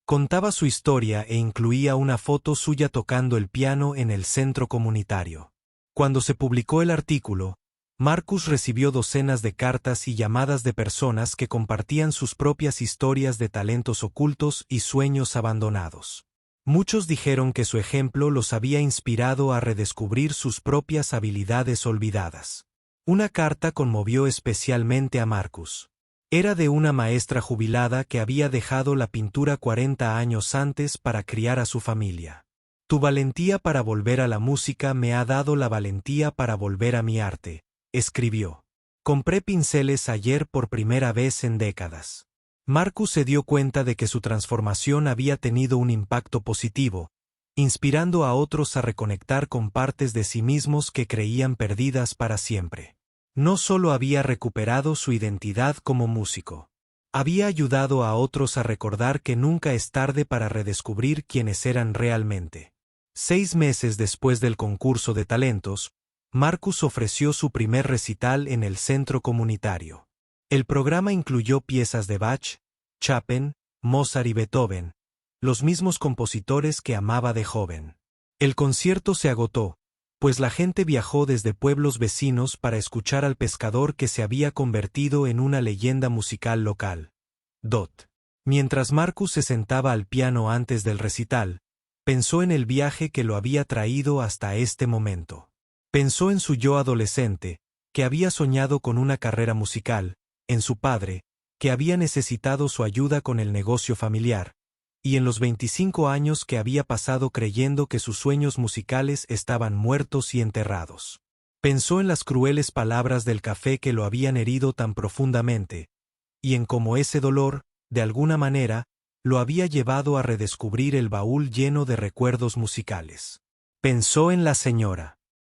A: Contaba su historia e incluía una foto suya tocando el piano en el centro comunitario. Cuando se publicó el artículo, Marcus recibió docenas de cartas y llamadas de personas que compartían sus propias historias de talentos ocultos y sueños abandonados. Muchos dijeron que su ejemplo los había inspirado a redescubrir sus propias habilidades olvidadas. Una carta conmovió especialmente a Marcus. Era de una maestra jubilada que había dejado la pintura 40 años antes para criar a su familia. Tu valentía para volver a la música me ha dado la valentía para volver a mi arte, escribió. Compré pinceles ayer por primera vez en décadas. Marcus se dio cuenta de que su transformación había tenido un impacto positivo, inspirando a otros a reconectar con partes de sí mismos que creían perdidas para siempre. No solo había recuperado su identidad como músico, había ayudado a otros a recordar que nunca es tarde para redescubrir quiénes eran realmente. 6 meses después del concurso de talentos, Marcus ofreció su primer recital en el centro comunitario. El programa incluyó piezas de Bach, Chopin, Mozart y Beethoven, los mismos compositores que amaba de joven. El concierto se agotó, pues la gente viajó desde pueblos vecinos para escuchar al pescador que se había convertido en una leyenda musical local. Mientras Marcus se sentaba al piano antes del recital, pensó en el viaje que lo había traído hasta este momento. Pensó en su yo adolescente, que había soñado con una carrera musical, en su padre, que había necesitado su ayuda con el negocio familiar, y en los 25 años que había pasado creyendo que sus sueños musicales estaban muertos y enterrados. Pensó en las crueles palabras del café que lo habían herido tan profundamente, y en cómo ese dolor, de alguna manera, lo había llevado a redescubrir el baúl lleno de recuerdos musicales. Pensó en la señora